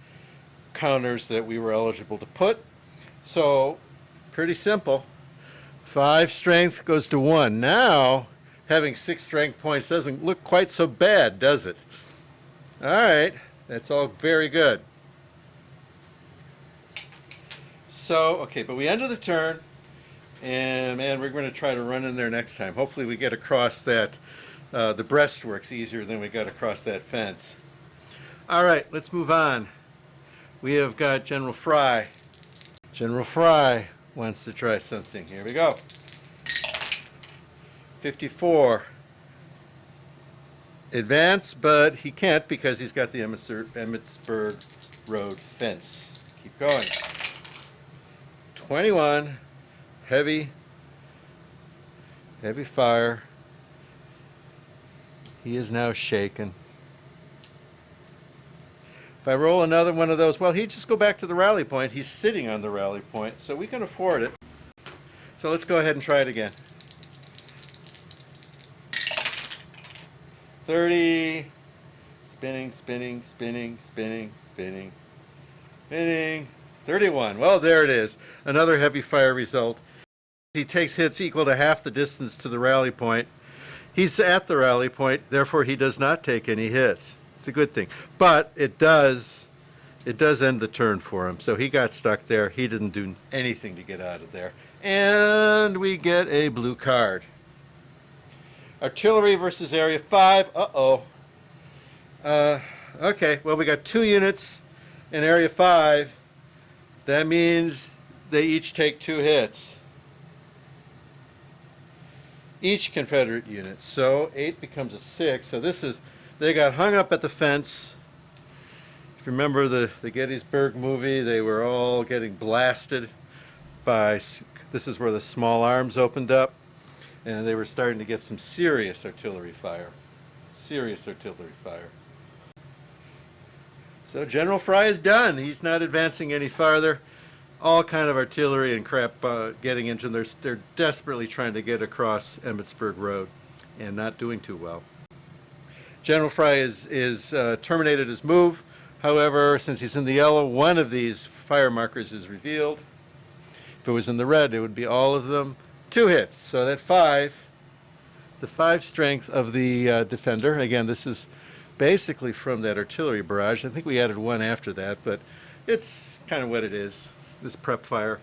counters that we were eligible to put. So pretty simple. 5 strength goes to 1. Now having 6 strength points doesn't look quite so bad, does it? All right, that's all very good. So, okay, but we ended the turn, and man, we're going to try to run in there next time. Hopefully we get across that, the breastworks easier than we got across that fence. All right, let's move on. We have got General Fry. General Fry wants to try something. Here we go. 54. Advance, but he can't because he's got the Emmitsburg Road fence. Keep going. 21. Heavy fire. He is now shaken. If I roll another one of those, well, he'd just go back to the rally point. He's sitting on the rally point, so we can afford it. So let's go ahead and try it again. 30. Spinning, spinning, spinning, spinning, spinning, spinning. 31. Well, there it is. Another heavy fire result. He takes hits equal to half the distance to the rally point. He's at the rally point, therefore he does not take any hits. It's a good thing. But it does end the turn for him. So he got stuck there. He didn't do anything to get out of there. And we get a blue card. Artillery versus Area 5. Uh-oh. Okay, well, we got 2 units in Area 5. That means they each take 2 hits. Each Confederate unit. So 8 becomes a 6. So they got hung up at the fence. If you remember the Gettysburg movie, they were all getting blasted by, this is where the small arms opened up, and they were starting to get some serious artillery fire. Serious artillery fire. So General Fry is done. He's not advancing any farther. All kind of artillery and crap getting into them. They're desperately trying to get across Emmitsburg Road and not doing too well. General Fry is terminated his move. However, since he's in the yellow, one of these fire markers is revealed. If it was in the red, it would be all of them. 2 hits. So that 5, the 5 strength of the defender. Again, this is basically from that artillery barrage. I think we added 1 after that, but it's kind of what it is. This prep fire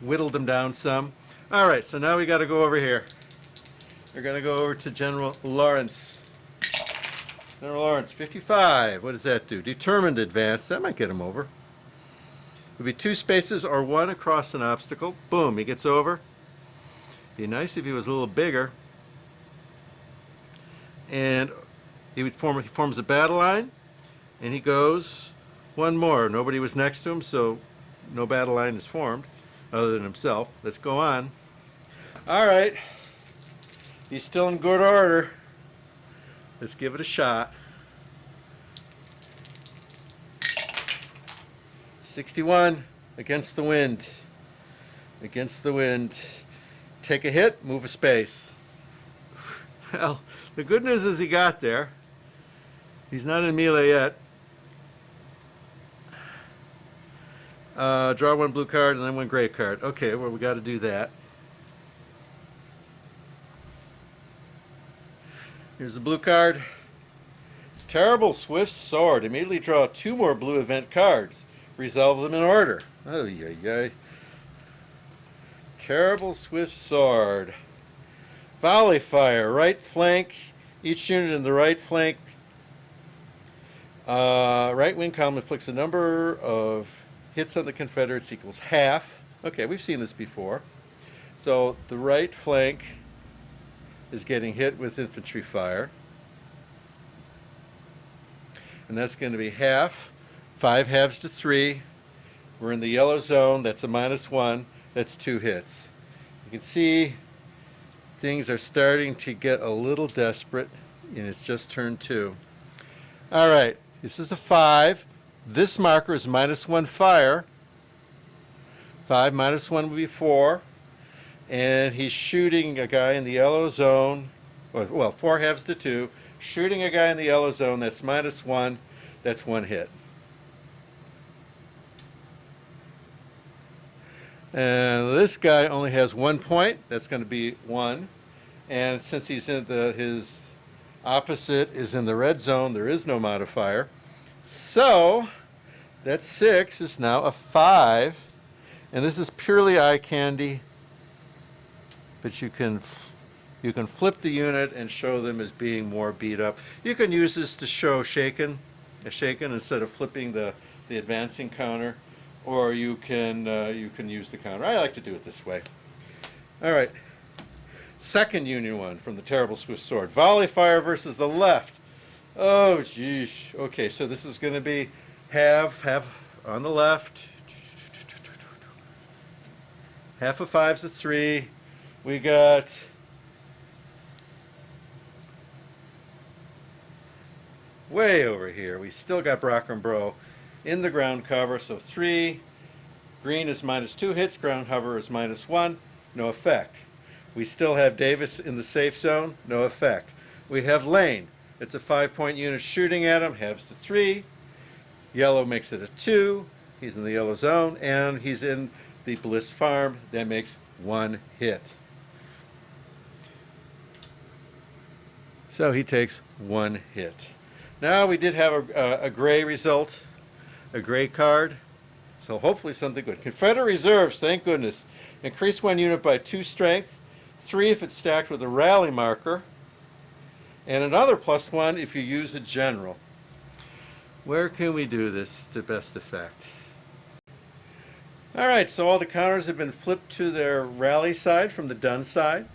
whittled them down some. All right, so now we got to go over here. We're going to go over to General Lawrence. General Lawrence, 55. What does that do? Determined advance. That might get him over. It would be 2 spaces or 1 across an obstacle. Boom, he gets over. Be nice if he was a little bigger. And he forms a battle line, and he goes 1 more. Nobody was next to him, so no battle line is formed other than himself. Let's go on. All right. He's still in good order. Let's give it a shot. 61 against the wind. Against the wind. Take a hit, move a space. Well, the good news is he got there. He's not in melee yet. Draw 1 blue card and then 1 gray card. Okay, well, we got to do that. Here's the blue card. Terrible Swift Sword. Immediately draw 2 more blue event cards. Resolve them in order. Oh, yay. Terrible Swift Sword. Volley fire. Right flank. Each unit in the right flank Right wing column inflicts a number of hits on the Confederates equals half. Okay, we've seen this before. So the right flank is getting hit with infantry fire. And that's going to be half. 5 halves to 3. We're in the yellow zone. That's a -1. That's 2 hits. You can see things are starting to get a little desperate, and it's just turn 2. All right, this is a 5. This marker is -1 fire. 5 -1 would be 4. And he's shooting a guy in the yellow zone. Well, 4 halves to 2. Shooting a guy in the yellow zone. That's -1. That's 1 hit. And this guy only has 1 point. That's going to be 1. And since he's in his opposite is in the red zone, there is no modifier. So that 6 is now a 5. And this is purely eye candy. But you can flip the unit and show them as being more beat up. You can use this to show a shaken instead of flipping the advancing counter, or you can use the counter. I like to do it this way. All right. Second Union one from the Terrible Swift Sword. Volley fire versus the left. Oh, geesh. Okay, so this is going to be half on the left. Half of 5's a 3. We got way over here. We still got Brockenbrough in the ground cover. So 3. Green is -2 hits. Ground cover is -1. No effect. We still have Davis in the safe zone. No effect. We have Lane. It's a 5-point unit shooting at him. Halves to 3. Yellow makes it a 2. He's in the yellow zone. And he's in the Bliss Farm. That makes 1 hit. So he takes 1 hit. Now we did have a gray result, a gray card. So hopefully something good. Confederate reserves, thank goodness. Increase 1 unit by 2 strength. 3 if it's stacked with a rally marker. And another +1 if you use a general. Where can we do this to best effect? All right, so all the counters have been flipped to their rally side from the done side.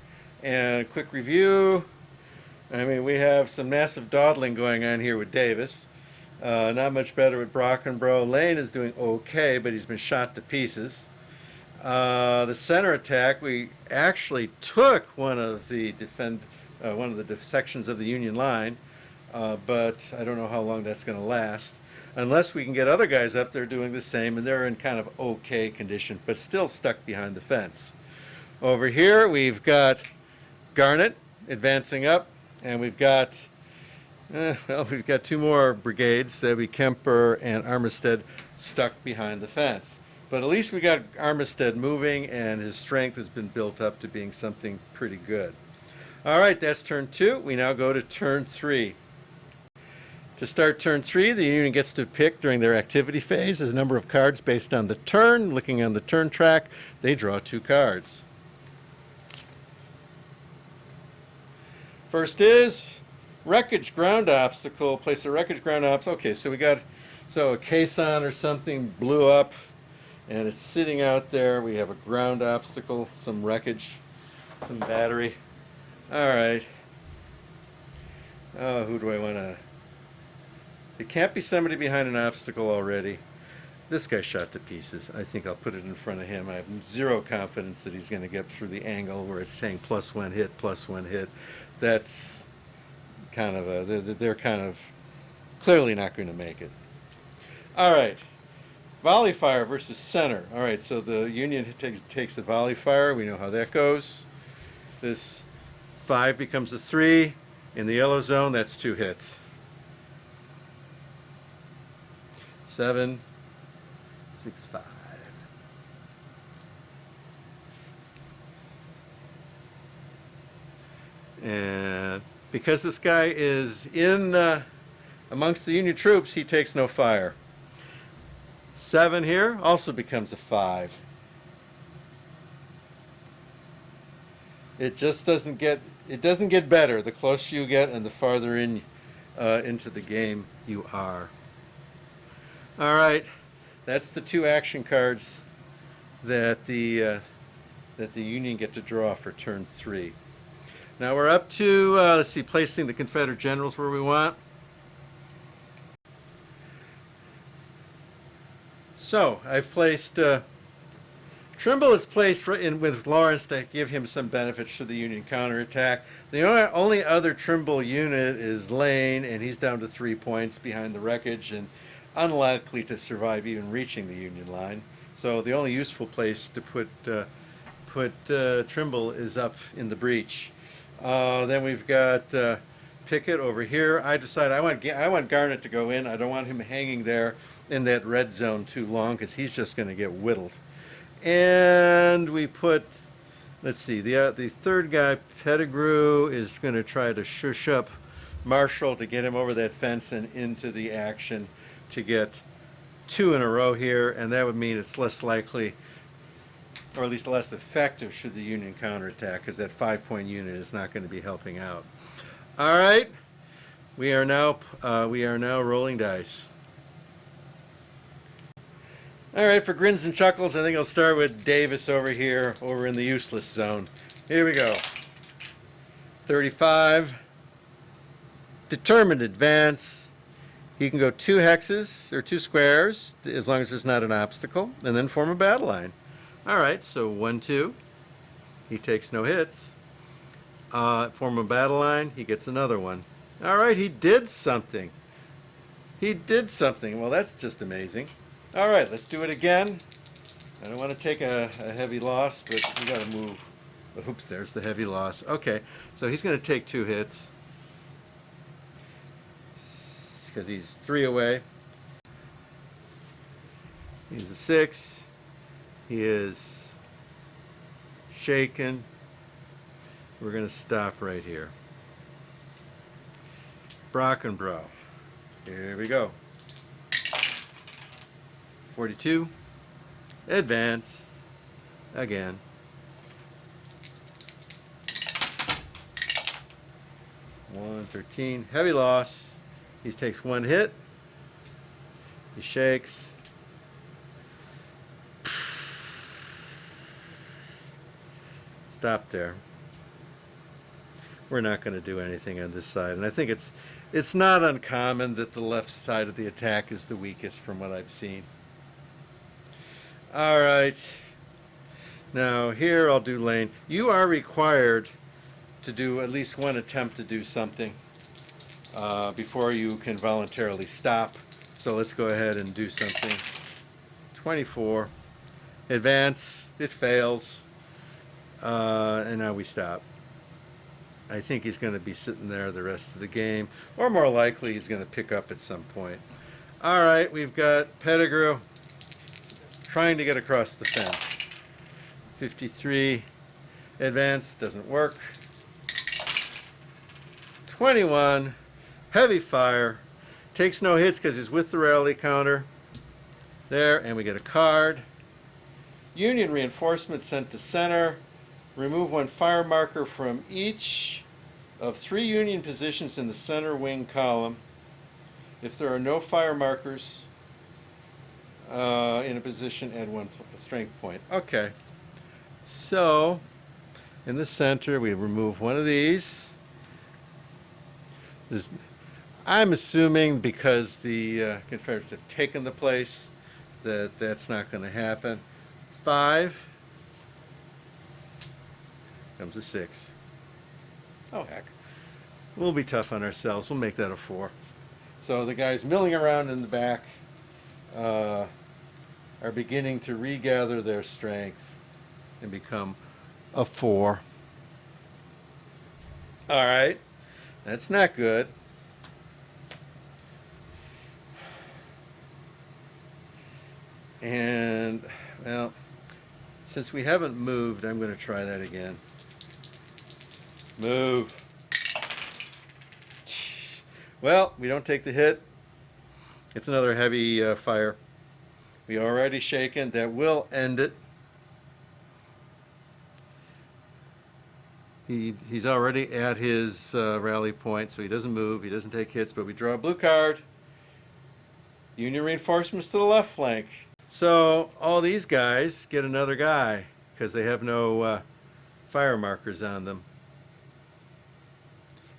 And quick review. I mean, we have some massive dawdling going on here with Davis. Not much better with Brockenbrough. Lane is doing okay, but he's been shot to pieces. The center attack, we actually took one of the sections of the Union line, but I don't know how long that's going to last. Unless we can get other guys up there doing the same, and they're in kind of okay condition, but still stuck behind the fence. Over here, we've got Garnett advancing up. And we've got 2 more brigades. That'd be Kemper and Armistead stuck behind the fence. But at least we got Armistead moving, and his strength has been built up to being something pretty good. All right, that's turn 2. We now go to turn 3. To start turn 3, the Union gets to pick during their activity phase a number of cards based on the turn. Looking on the turn track, they draw 2 cards. First is wreckage ground obstacle. Place a wreckage ground obstacle. Okay, so we got a caisson or something blew up, and it's sitting out there. We have a ground obstacle, some wreckage, some battery. All right. Oh, who do I want to? It can't be somebody behind an obstacle already. This guy shot to pieces. I think I'll put it in front of him. I have 0 confidence that he's going to get through the angle where it's saying +1 hit, +1 hit. That's kind of they're kind of clearly not going to make it. All right, volley fire versus center. All right, so the Union takes the volley fire. We know how that goes. This 5 becomes a 3 in the yellow zone. That's 2 hits. 7, 6, 5. And because this guy is in amongst the Union troops, he takes no fire. 7 here also becomes a 5. It just doesn't get better the closer you get and the farther into the game you are. All right, that's the 2 action cards that the Union get to draw for turn 3. Now we're up to, let's see, placing the Confederate generals where we want. So I've placed, Trimble is placed in with Lawrence to give him some benefits to the Union counterattack. The only other Trimble unit is Lane, and he's down to 3 points behind the wreckage and unlikely to survive even reaching the Union line. So the only useful place to put Trimble is up in the breach. Then we've got Pickett over here. I decided I want Garnett to go in. I don't want him hanging there in that red zone too long because he's just going to get whittled. And we put, let's see, the third guy, Pettigrew, is going to try to shush up Marshall to get him over that fence and into the action to get 2 in a row here, and that would mean it's less likely, or at least less effective should the Union counterattack, because that 5-point unit is not going to be helping out. All right, we are now rolling dice. All right, for grins and chuckles, I think I'll start with Davis over here, over in the useless zone. Here we go. 35. Determined advance. He can go 2 hexes, or 2 squares, as long as there's not an obstacle, and then form a battle line. All right, so 1, 2. He takes no hits. Form a battle line, he gets another one. All right, he did something. He did something. Well, that's just amazing. All right, let's do it again. I don't want to take a heavy loss, but we got to move. Oops, there's the heavy loss. Okay, so he's going to take 2 hits because he's 3 away. He's a 6. He is shaken. We're going to stop right here. Brockenbrough. Here we go. 42. Advance. Again. One 13. Heavy loss. He takes 1 hit. He shakes. Stop there. We're not going to do anything on this side, and I think it's not uncommon that the left side of the attack is the weakest from what I've seen. All right. Now here I'll do Lane. You are required to do at least 1 attempt to do something before you can voluntarily stop. So let's go ahead and do something. 24. Advance. It fails. And now we stop. I think he's going to be sitting there the rest of the game, or more likely he's going to pick up at some point. All right, we've got Pettigrew trying to get across the fence. 53. Advance. Doesn't work. 21. Heavy fire. Takes no hits because he's with the rally counter. There, and we get a card. Union reinforcement sent to center. Remove 1 fire marker from each of 3 Union positions in the center wing column. If there are no fire markers in a position, add 1 strength point. Okay. So, in the center, we remove 1 of these. I'm assuming because the Confederates have taken the place that that's not going to happen. 5. Comes a 6. Oh, heck. We'll be tough on ourselves. We'll make that a 4. So the guys milling around in the back are beginning to regather their strength and become a 4. All right. That's not good. And, well, since we haven't moved, I'm going to try that again. Move. Well, we don't take the hit. It's another heavy fire. We already shaken. That will end it. He's already at his rally point, so he doesn't move. He doesn't take hits, but we draw a blue card. Union reinforcements to the left flank. So all these guys get another guy because they have no fire markers on them.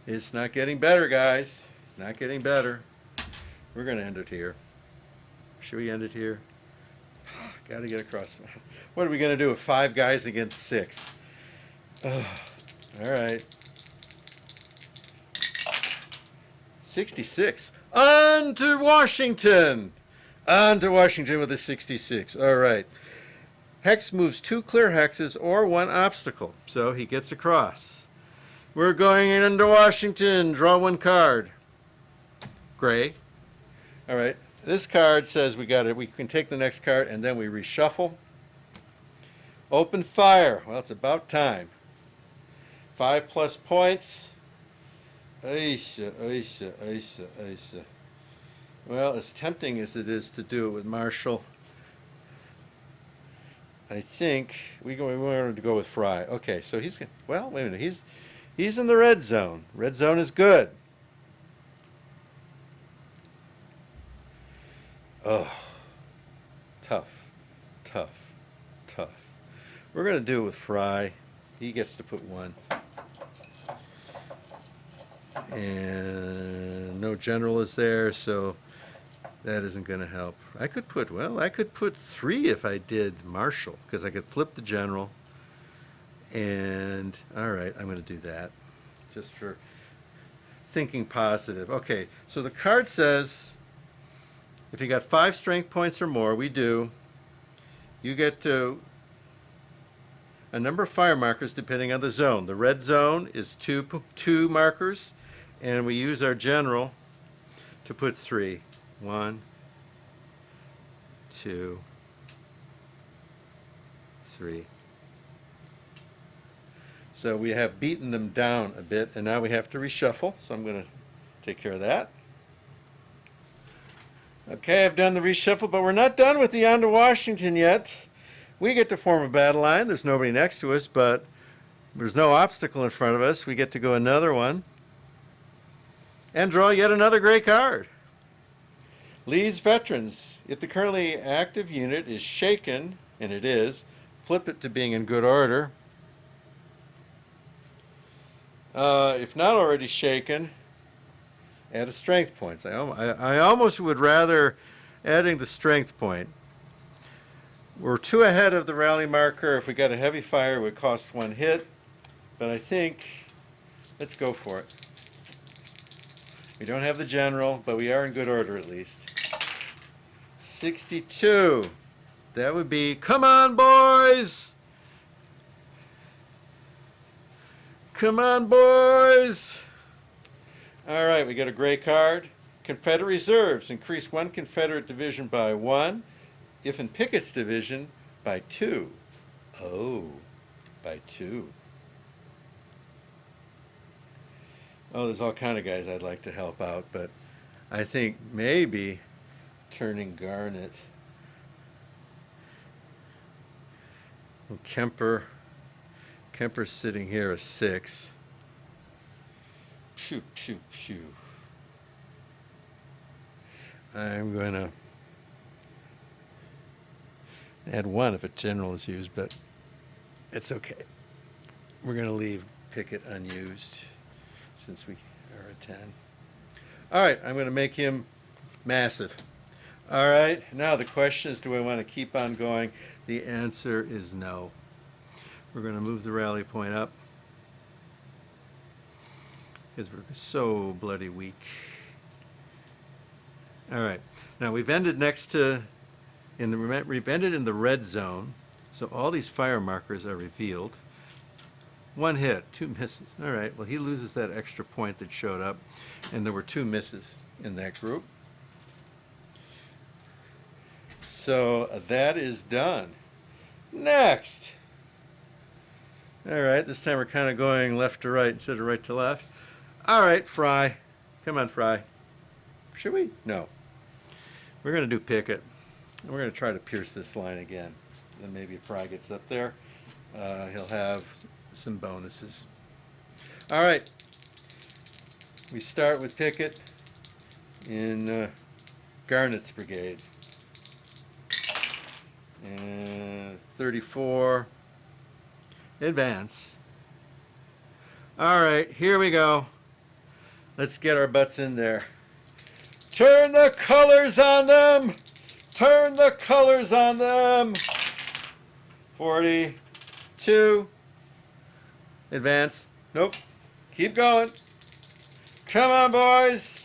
It's not getting better, guys. It's not getting better. We're going to end it here. Should we end it here? Got to get across. What are we going to do with 5 guys against 6? All right. 66. On to Washington. On to Washington with a 66. All right. Hex moves 2 clear hexes or 1 obstacle. So he gets across. We're going into Washington. Draw 1 card. Gray. All right. This card says we can take the next card and then we reshuffle. Open fire. Well, it's about time. 5+ points. Aisha, Aisha, Aisha, Aisha. Well, as tempting as it is to do it with Marshall, I think we wanted to go with Fry. Okay, so well, wait a minute. He's in the red zone. Red zone is good. Oh, tough, tough, tough. We're going to do it with Fry. He gets to put 1. And no general is there, so that isn't going to help. I could put 3 if I did Marshall, because I could flip the general. And, all right, I'm going to do that, just for thinking positive. Okay, so the card says, if you got 5 strength points or more, we do, you get to a number of fire markers depending on the zone. The red zone is 2 markers, and we use our general to put 3. 1, 2, 3. So we have beaten them down a bit, and now we have to reshuffle. So I'm going to take care of that. Okay, I've done the reshuffle, but we're not done with the On to Washington yet. We get to form a battle line. There's nobody next to us, but there's no obstacle in front of us. We get to go another one and draw yet another gray card. Lee's Veterans. If the currently active unit is shaken, and it is, flip it to being in good order. If not already shaken, add a strength point. I almost would rather adding the strength point. We're 2 ahead of the rally marker. If we got a heavy fire, it would cost 1 hit. But I think, let's go for it. We don't have the general, but we are in good order at least. 62. That would be, come on, boys! Come on, boys! All right, we got a gray card. Confederate reserves. Increase 1 Confederate division by 1. If in Pickett's division, by 2. Oh, by 2. Oh, there's all kind of guys I'd like to help out, but I think maybe turning Garnet. Well, Kemper's sitting here a 6. Phew, phew, phew. I'm going to add 1 if a general is used, but it's okay. We're going to leave Pickett unused since we are at 10. All right, I'm going to make him massive. All right, now the question is, do I want to keep on going? The answer is no. We're going to move the rally point up because we're so bloody weak. All right, now we've ended we've ended in the red zone, so all these fire markers are revealed. 1 hit, 2 misses. All right, well, he loses that extra point that showed up, and there were 2 misses in that group. So that is done. Next. All right, this time we're kind of going left to right instead of right to left. All right, Fry. Come on, Fry. Should we? No. We're going to do Pickett. And we're going to try to pierce this line again. Then maybe if Fry gets up there, he'll have some bonuses. All right. We start with Pickett in Garnett's brigade. And 34. Advance. All right, here we go. Let's get our butts in there. Turn the colors on them. Turn the colors on them. 42. Advance. Nope. Keep going. Come on, boys.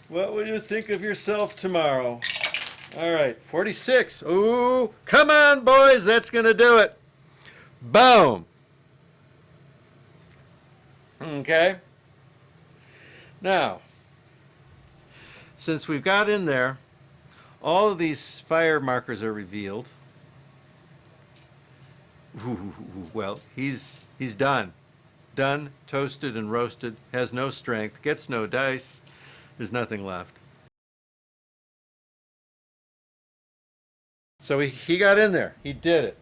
What will you think of yourself tomorrow? All right, 46. Ooh, come on, boys. That's going to do it. Boom. Okay. Now, since we've got in there, all of these fire markers are revealed. Ooh, well, he's done. Done, toasted and roasted, has no strength, gets no dice. There's nothing left. So he got in there. He did it.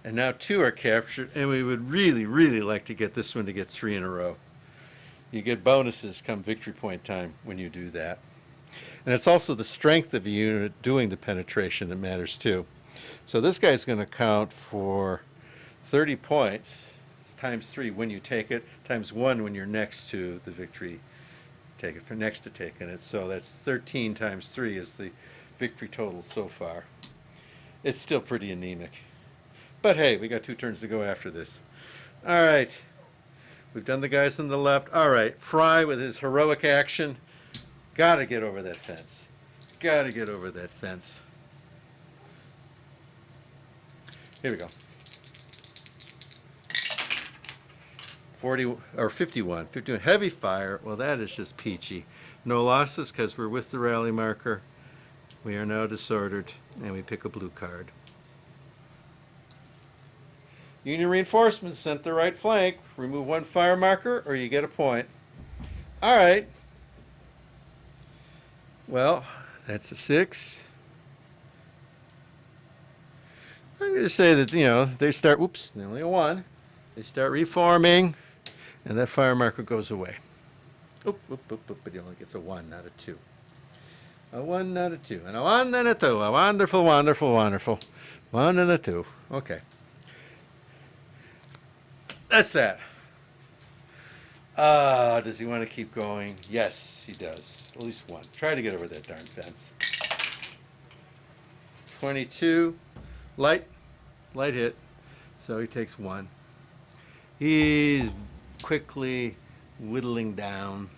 And now 2 are captured, and we would really, really like to get this one to get 3 in a row. You get bonuses come victory point time when you do that. And it's also the strength of the unit doing the penetration that matters too. So this guy's going to count for 30 points. It's times 3 when you take it, times 1 when you're next to the victory. Take it for next to taking it. So that's 13 times 3 is the victory total so far. It's still pretty anemic. But hey, we got 2 turns to go after this. All right. We've done the guys on the left. All right. Fry with his heroic action. Got to get over that fence. Got to get over that fence. Here we go. 40 or 51. 51. Heavy fire. Well, that is just peachy. No losses because we're with the rally marker. We are now disordered, and we pick a blue card. Union reinforcements sent the right flank. Remove 1 fire marker or you get a point. All right. Well, that's a 6. I'm going to say that, they start, oops, only a 1. They start reforming, and that fire marker goes away. Oop, oop, oop, oop, but he only gets a 1, not a 2. A 1, not a 2. And a 1 and a 2. A wonderful, wonderful, wonderful. 1 and a 2. Okay. That's that. Does he want to keep going? Yes, he does. At least 1. Try to get over that darn fence. 22. Light hit. So he takes 1. He's quickly whittling down.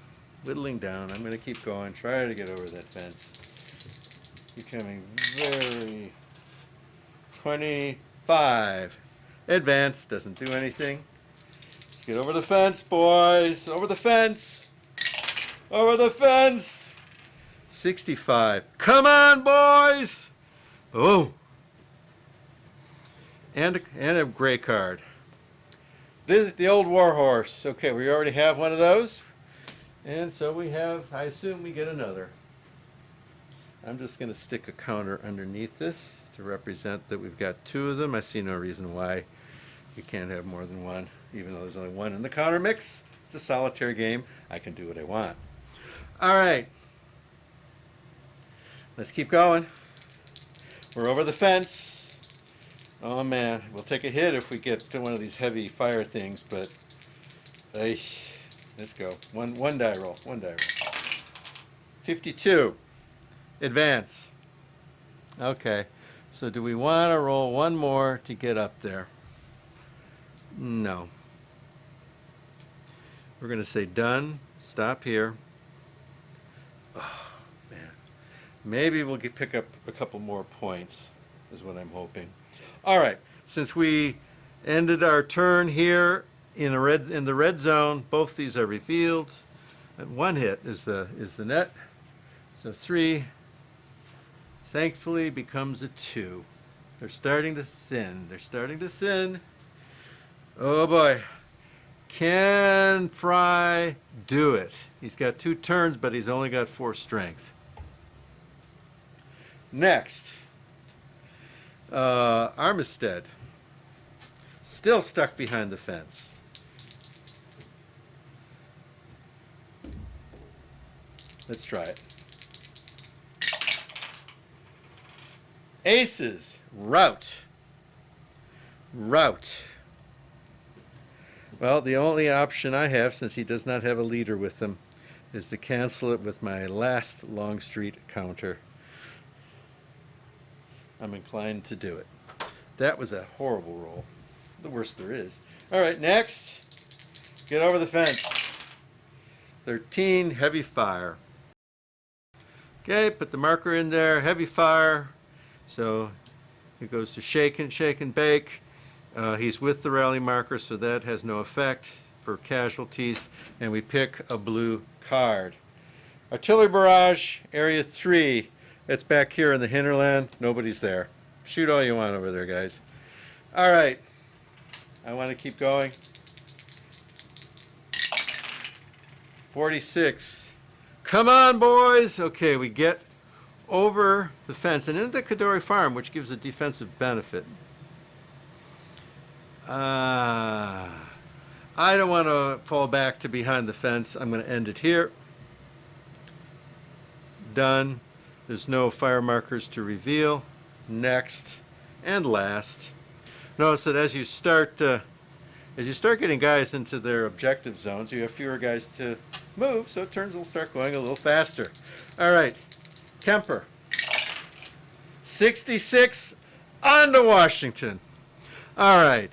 I'm going to keep going. Try to get over that fence. Becoming very... 25. Advance. Doesn't do anything. Get over the fence, boys. Over the fence. Over the fence. 65. Come on, boys. Oh. And a gray card. The old war horse. Okay, we already have one of those. And so we have, I assume we get another. I'm just going to stick a counter underneath this to represent that we've got 2 of them. I see no reason why we can't have more than 1. Even though there's only 1 in the counter mix. It's a solitary game. I can do what I want. All right. Let's keep going. We're over the fence. Oh, man. We'll take a hit if we get to one of these heavy fire things, but let's go. One die roll. 1 die roll. 52. Advance. Okay. So do we want to roll 1 more to get up there? No. We're going to say done, stop here. Oh, man. Maybe we'll pick up a couple more points, is what I'm hoping. All right, since we ended our turn here in the red zone, both these are revealed. And 1 hit is the net. So 3, thankfully, becomes a 2. They're starting to thin. Oh, boy. Can Fry do it? He's got 2 turns, but he's only got 4 strength. Next, Armistead. Still stuck behind the fence. Let's try it. Aces. Rout. Rout. Well, the only option I have, since he does not have a leader with him, is to cancel it with my last Longstreet counter. I'm inclined to do it. That was a horrible roll. The worst there is. All right, next. Get over the fence. 13, heavy fire. Okay, put the marker in there, heavy fire. So it goes to shake and bake. He's with the rally marker, so that has no effect for casualties. And we pick a blue card. Artillery barrage, area 3. It's back here in the hinterland. Nobody's there. Shoot all you want over there, guys. All right. I want to keep going. 46. Come on, boys. Okay, we get over the fence and into the Kadori farm, which gives a defensive benefit. I don't want to fall back to behind the fence. I'm going to end it here. Done. There's no fire markers to reveal. Next and last. Notice that as you start getting guys into their objective zones, you have fewer guys to move, so turns will start going a little faster. All right, Kemper. 66 on to Washington. All right.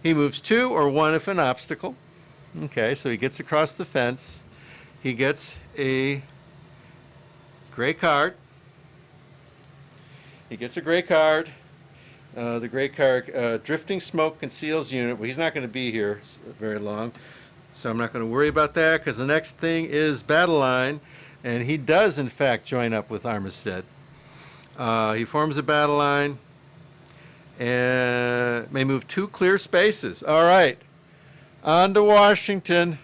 He moves 2 or 1 if an obstacle. Okay, so he gets across the fence. He gets a gray card. He gets a gray card. The gray card, drifting smoke conceals unit. Well, he's not going to be here very long, so I'm not going to worry about that because the next thing is battle line, and he does, in fact, join up with Armistead. He forms a battle line and may move 2 clear spaces. All right, on to Washington.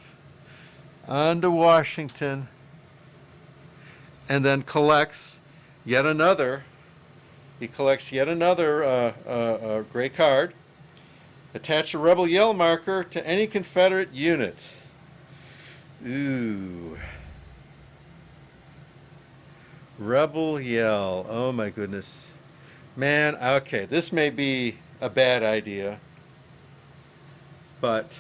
On to Washington. And then collects yet another. He collects yet another gray card. Attach a rebel yell marker to any Confederate unit. Ooh. Rebel yell. Oh my goodness. Man, okay, this may be a bad idea. But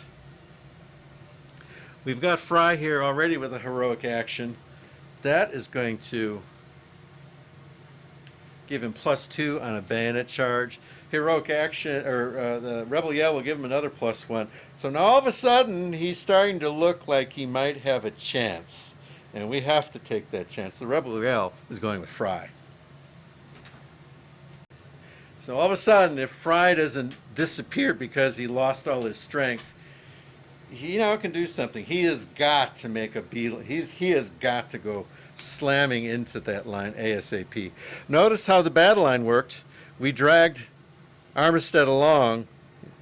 we've got Fry here already with a heroic action. That is going to give him +2 on a bayonet charge. Heroic action, or the Rebel Yell will give him another +1. So now all of a sudden, he's starting to look like he might have a chance. And we have to take that chance. The Rebel Yell is going with Fry. So all of a sudden, if Fry doesn't disappear because he lost all his strength, he now can do something. He has got to make a he has got to go slamming into that line ASAP. Notice how the battle line worked. We dragged Armistead along.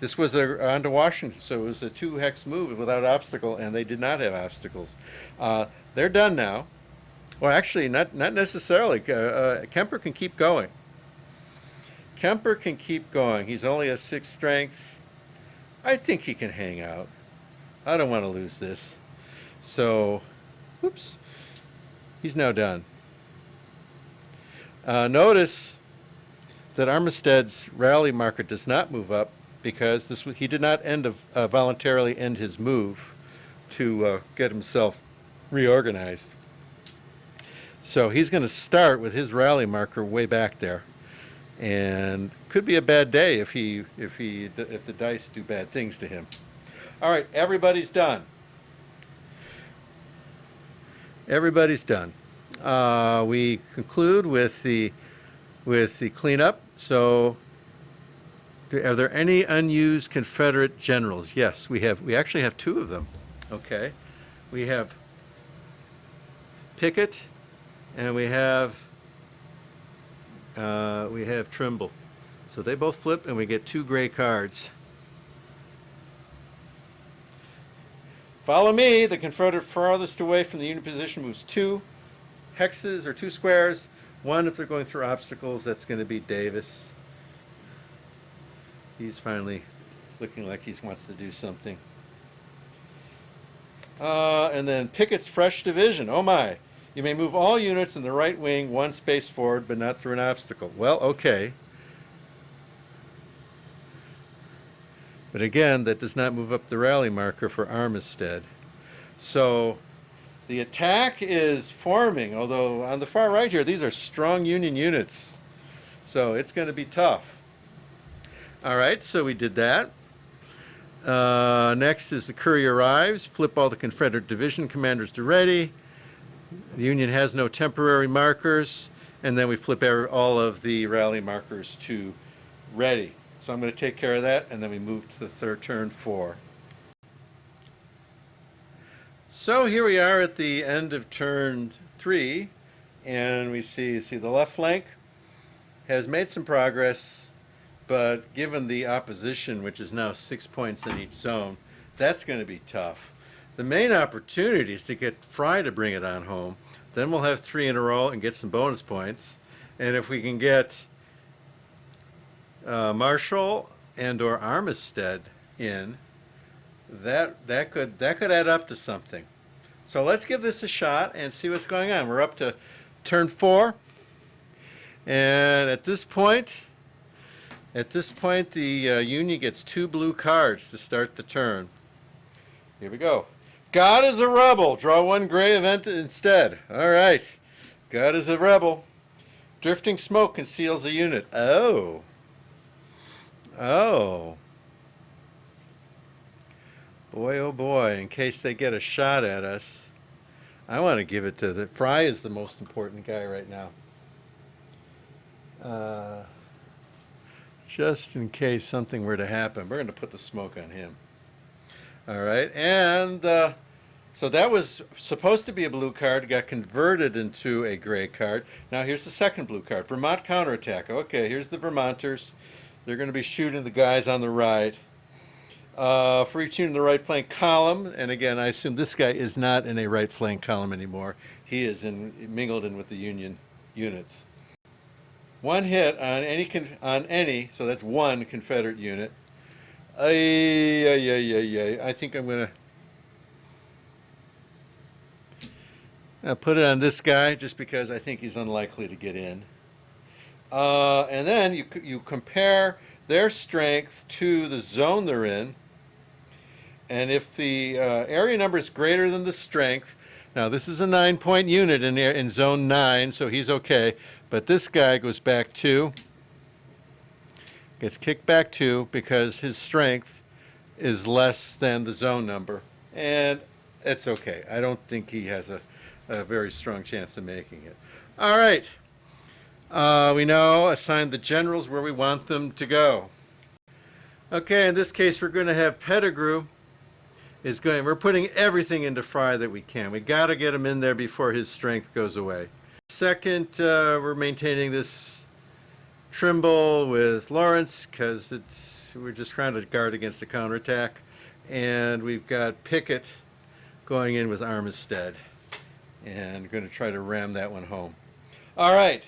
This was onto Washington, so it was a 2-hex move without obstacle, and they did not have obstacles. They're done now. Well, actually, not necessarily. Kemper can keep going. Kemper can keep going. He's only a 6 strength. I think he can hang out. I don't want to lose this. So, whoops. He's now done. Notice that Armistead's rally marker does not move up because he did not voluntarily end his move to get himself reorganized. So he's going to start with his rally marker way back there, and could be a bad day if the dice do bad things to him. All right, everybody's done. Everybody's done. We conclude with the cleanup. So, are there any unused Confederate generals? Yes, we have. We actually have 2 of them. Okay, we have Pickett, and we have Trimble. So they both flip, and we get 2 gray cards. Follow me. The Confederate farthest away from the Union position moves 2 hexes or 2 squares. 1 if they're going through obstacles. That's going to be Davis. He's finally looking like he wants to do something. And then Pickett's fresh division. Oh my. You may move all units in the right wing one space forward, but not through an obstacle. Well, okay. But again, that does not move up the rally marker for Armistead. So the attack is forming, although on the far right here, these are strong Union units. So it's going to be tough. All right, so we did that. Next is the courier arrives. Flip all the Confederate division commanders to ready. The Union has no temporary markers. And then we flip all of the rally markers to ready. So I'm going to take care of that, and then we move to the third turn 4. So here we are at the end of turn 3, and we see the left flank has made some progress, but given the opposition, which is now 6 points in each zone, that's going to be tough. The main opportunity is to get Fry to bring it on home. Then we'll have 3 in a row and get some bonus points. And if we can get Marshall and/or Armistead in, that could add up to something. So let's give this a shot and see what's going on. We're up to turn 4, and at this point, the Union gets 2 blue cards to start the turn. Here we go. God is a rebel. Draw 1 gray event instead. All right. God is a rebel. Drifting smoke conceals a unit. Oh. Oh. Boy, oh boy, in case they get a shot at us. I want to give it to Fry is the most important guy right now. Just in case something were to happen, we're going to put the smoke on him. All right, and so that was supposed to be a blue card, got converted into a gray card. Now here's the second blue card, Vermont counterattack. Okay, here's the Vermonters. They're going to be shooting the guys on the right. For each unit in the right flank column, and again, I assume this guy is not in a right flank column anymore. He is mingled in with the Union units. 1 hit on any, so that's 1 Confederate unit. I think I'm going to put it on this guy just because I think he's unlikely to get in. And then you compare their strength to the zone they're in. And if the area number is greater than the strength, now this is a 9-point unit in zone 9, so he's okay. But this guy goes back 2, gets kicked back 2 because his strength is less than the zone number. And it's okay. I don't think he has a very strong chance of making it. All right. We now assign the generals where we want them to go. Okay, in this case, we're going to have Pettigrew we're putting everything into Fry that we can. We got to get him in there before his strength goes away. Second, we're maintaining this Trimble with Lawrence because we're just trying to guard against a counterattack. And we've got Pickett going in with Armistead and going to try to ram that one home. All right.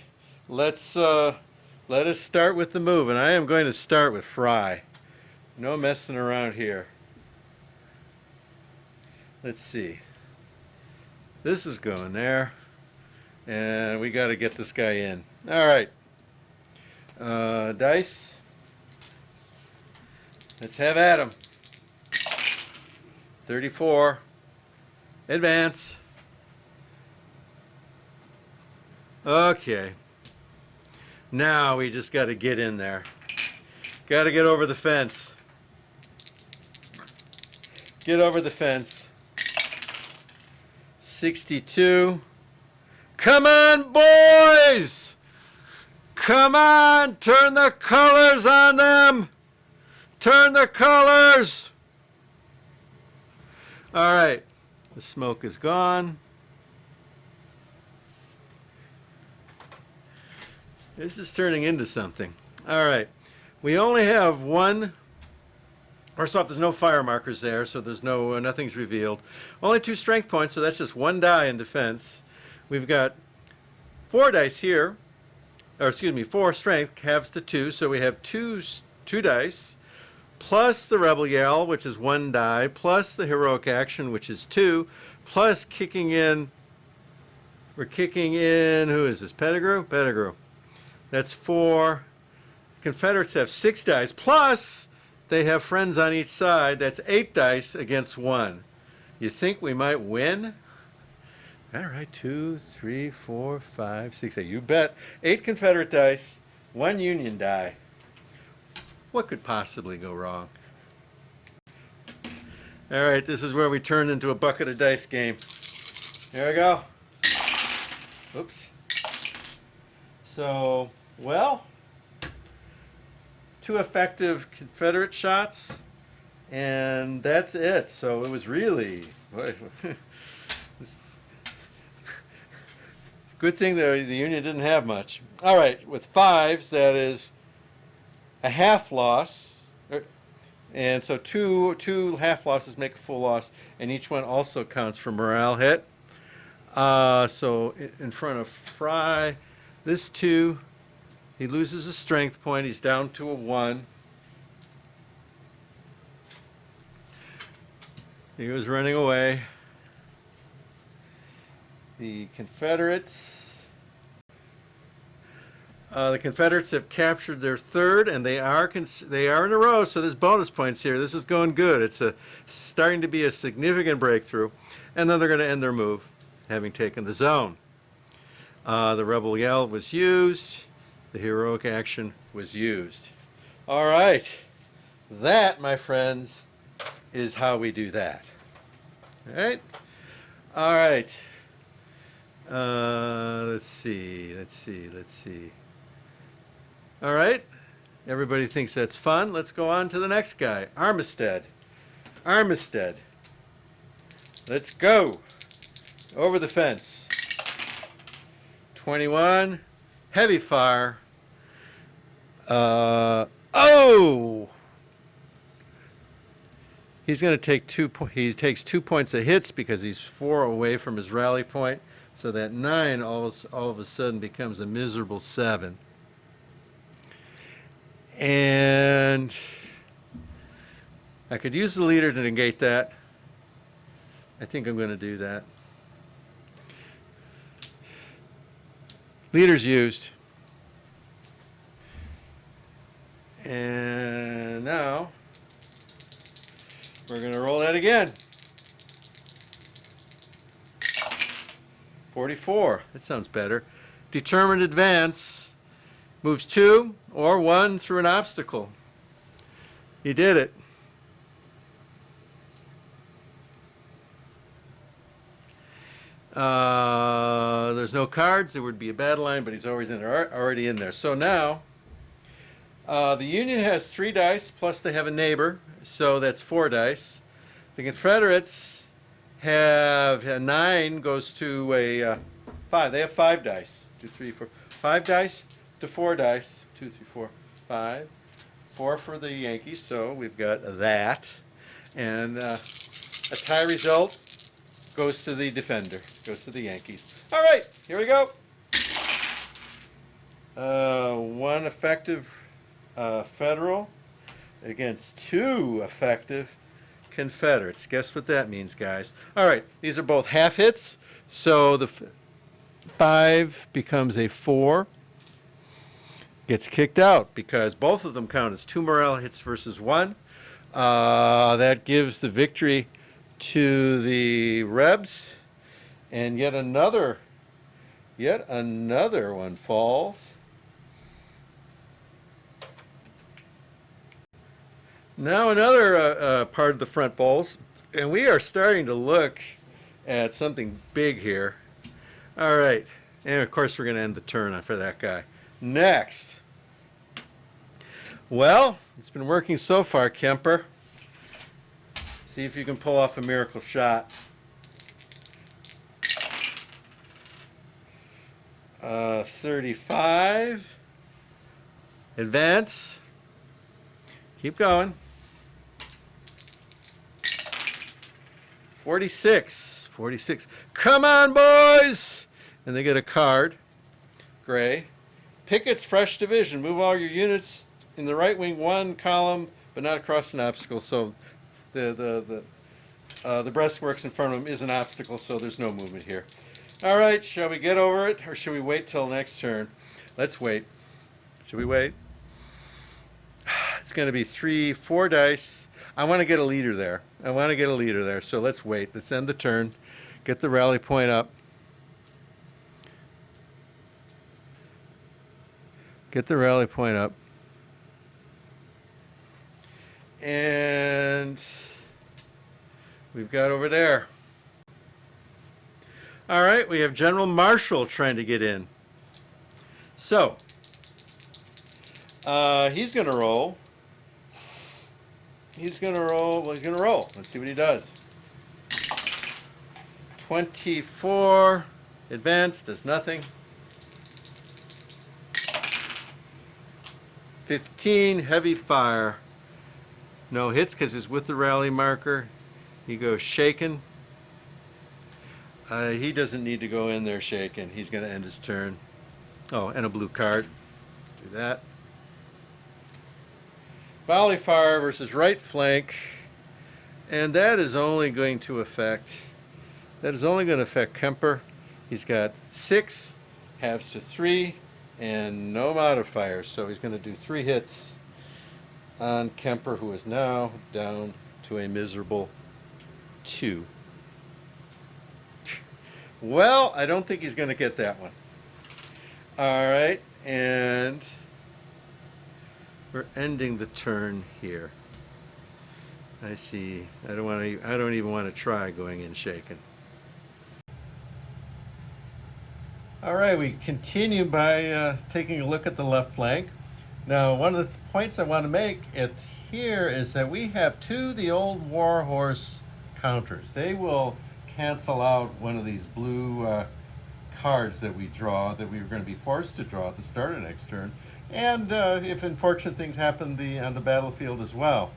Let us start with the move, and I am going to start with Fry. No messing around here. Let's see. This is going there, and we got to get this guy in. All right. Dice. Let's have at him. 34. Advance. Okay. Now we just got to get in there. Got to get over the fence. Get over the fence. 62. Come on, boys! Come on! Turn the colors on them! Turn the colors! All right. The smoke is gone. This is turning into something. All right. We only have 1. First off, there's no fire markers there, so there's nothing's revealed. Only 2 strength points, so that's just 1 die in defense. We've got 4 dice here, or excuse me, 4 strength, halves to 2, so we have 2 dice, plus the rebel yell, which is 1 die, plus the heroic action, which is 2, plus kicking in We're kicking in, who is this? Pettigrew? Pettigrew. That's 4. Confederates have 6 dice, plus they have friends on each side. That's 8 dice against 1. You think we might win? All right, 2, 3, 4, 5, 6, 8. You bet. 8 Confederate dice, 1 Union die. What could possibly go wrong? All right, this is where we turn into a bucket of dice game. Here we go. Oops. So, well, 2 effective Confederate shots, and that's it. So it was really... Good thing the Union didn't have much. All right, with 5s, that is a half loss. And so two half losses make a full loss, and each one also counts for morale hit. So in front of Fry, this 2, he loses a strength point. He's down to a 1. He was running away. The Confederates have captured their 3rd, and they are in a row. So there's bonus points here. This is going good. It's starting to be a significant breakthrough, and then they're going to end their move, having taken the zone. The rebel yell was used. The heroic action was used. All right, that, my friends, is how we do that. All right. All right. Let's see. All right. Everybody thinks that's fun. Let's go on to the next guy. Armistead. Let's go. Over the fence. 21. Heavy fire. Oh! He's going to take 2 points. He takes 2 points of hits because he's 4 away from his rally point. So that 9 all of a sudden becomes a miserable 7. And I could use the leader to negate that. I think I'm going to do that. Leader's used. And now we're going to roll that again. 44. That sounds better. Determined advance. Moves 2 or 1 through an obstacle. He did it. There's no cards. There would be a battle line, but he's already in there. So now, the Union has 3 dice, plus they have a neighbor, so that's 4 dice. The Confederates have a 9 goes to a 5. They have 5 dice. 2, 3, 4. 5 dice to 4 dice. 2, 3, 4, 5. 4 for the Yankees, so we've got that. And a tie result goes to the defender, goes to the Yankees. All right, here we go. 1 effective Federal against 2 effective Confederates. Guess what that means, guys? All right, these are both half hits, so the 5 becomes a 4. Gets kicked out because both of them count as 2 morale hits versus 1. That gives the victory to the Rebs, and yet another one falls. Now another part of the front falls, and we are starting to look at something big here. All right, and of course we're going to end the turn for that guy. Next. Well, it's been working so far, Kemper. See if you can pull off a miracle shot. 35. Advance. Keep going. 46. 46. Come on, boys! And they get a card. Gray. Pickett's fresh division. Move all your units in the right wing 1 column, but not across an obstacle. So the breastworks in front of him is an obstacle, so there's no movement here. All right, shall we get over it or should we wait till next turn? Let's wait. Should we wait? It's going to be 4 dice. I want to get a leader there. So let's wait. Let's end the turn. Get the rally point up. Get the rally point up. And we've got over there. All right, we have General Marshall trying to get in. So, he's going to roll. He's going to roll. Let's see what he does. 24. Advance, does nothing. 15. Heavy fire. No hits because he's with the rally marker. He goes shaken. He doesn't need to go in there shaken. He's going to end his turn. Oh, and a blue card. Let's do that. Volley fire versus right flank. And that is only going to affect Kemper. He's got 6, halves to 3, and no modifiers. So he's going to do 3 hits on Kemper, who is now down to a miserable 2. Well, I don't think he's going to get that one. All right, and we're ending the turn here. I see. I don't even want to try going in shaken. All right, we continue by taking a look at the left flank. Now, one of the points I want to make here is that we have 2 the old Warhorse counters. They will cancel out one of these blue cards that we draw, that we were going to be forced to draw at the start of next turn, and if unfortunate things happen on the battlefield as well.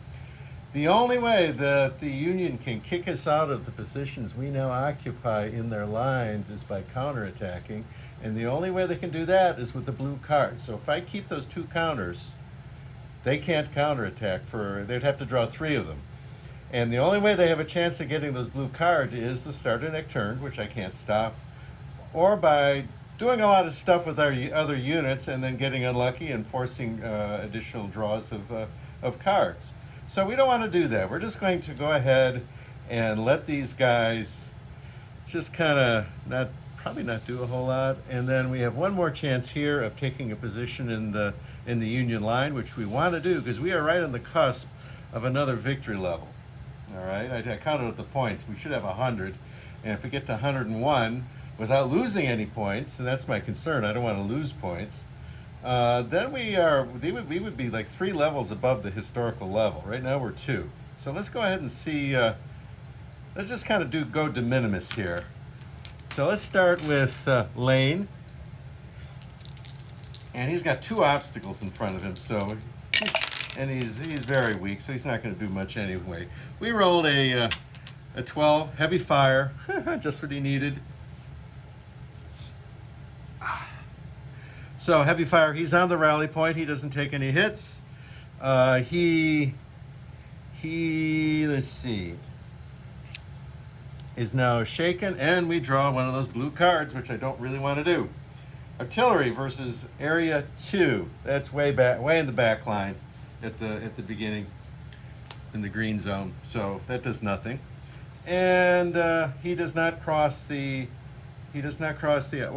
The only way that the Union can kick us out of the positions we now occupy in their lines is by counterattacking, and the only way they can do that is with the blue cards. So if I keep those 2 counters, they can't counterattack. They'd have to draw 3 of them. And the only way they have a chance of getting those blue cards is the start of next turn, which I can't stop, or by doing a lot of stuff with our other units and then getting unlucky and forcing additional draws of cards. So we don't want to do that. We're just going to go ahead and let these guys just kind of probably not do a whole lot. And then we have one more chance here of taking a position in the Union line, which we want to do because we are right on the cusp of another victory level. All right, I counted up the points. We should have 100, and if we get to 101 without losing any points, and that's my concern, I don't want to lose points, then we would be like 3 levels above the historical level. Right now we're 2. So let's go ahead and see. Let's just kind of go de minimis here. So let's start with Lane, and he's got 2 obstacles in front of him. So. He's very weak, so he's not going to do much anyway. We rolled a 12, heavy fire, just what he needed. So heavy fire, he's on the rally point. He doesn't take any hits. Let's see, is now shaken, and we draw one of those blue cards, which I don't really want to do. Artillery versus Area 2. That's way in the back line. At the beginning in the green zone, so that does nothing, and he does not cross the. He does not cross the.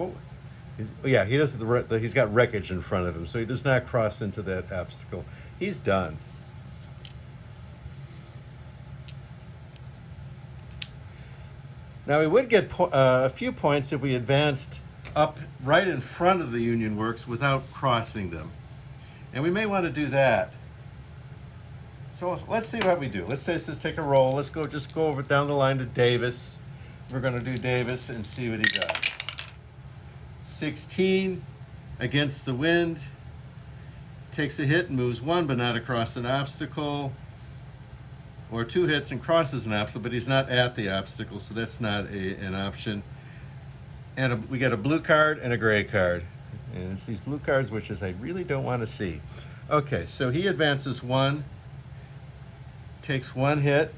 He does he's got wreckage in front of him, so he does not cross into that obstacle. He's done. Now we would get a few points if we advanced up right in front of the Union works without crossing them, and we may want to do that. So let's see what we do. Let's just take a roll. Let's go over down the line to Davis. We're going to do Davis and see what he does. 16 against the wind. Takes a hit and moves 1, but not across an obstacle. Or 2 hits and crosses an obstacle, but he's not at the obstacle, so that's not an option. And we got a blue card and a gray card. And it's these blue cards, which I really don't want to see. Okay, so he advances 1. Takes 1 hit.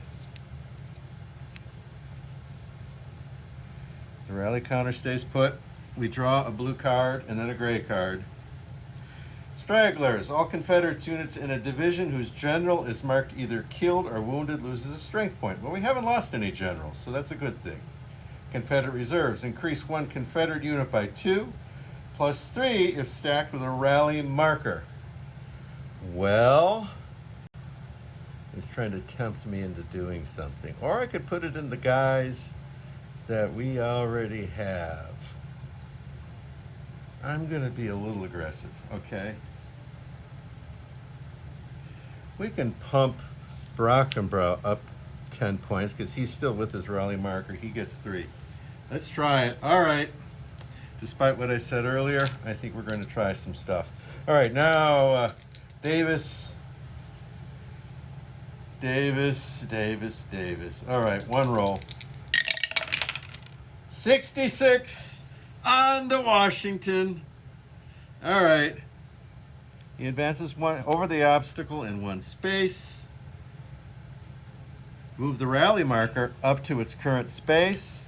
The rally counter stays put. We draw a blue card and then a gray card. Stragglers. All Confederate units in a division whose general is marked either killed or wounded loses a strength point. Well, we haven't lost any generals, so that's a good thing. Confederate reserves. Increase one Confederate unit by 2, plus 3 if stacked with a rally marker. Well, he's trying to tempt me into doing something. Or I could put it in the guys that we already have. I'm going to be a little aggressive, okay? We can pump Brockenbrough up 10 points because he's still with his rally marker. He gets 3. Let's try it. All right. Despite what I said earlier, I think we're going to try some stuff. All right, now Davis. All right, one roll. 66 on to Washington. All right. He advances one over the obstacle in one space. Move the rally marker up to its current space.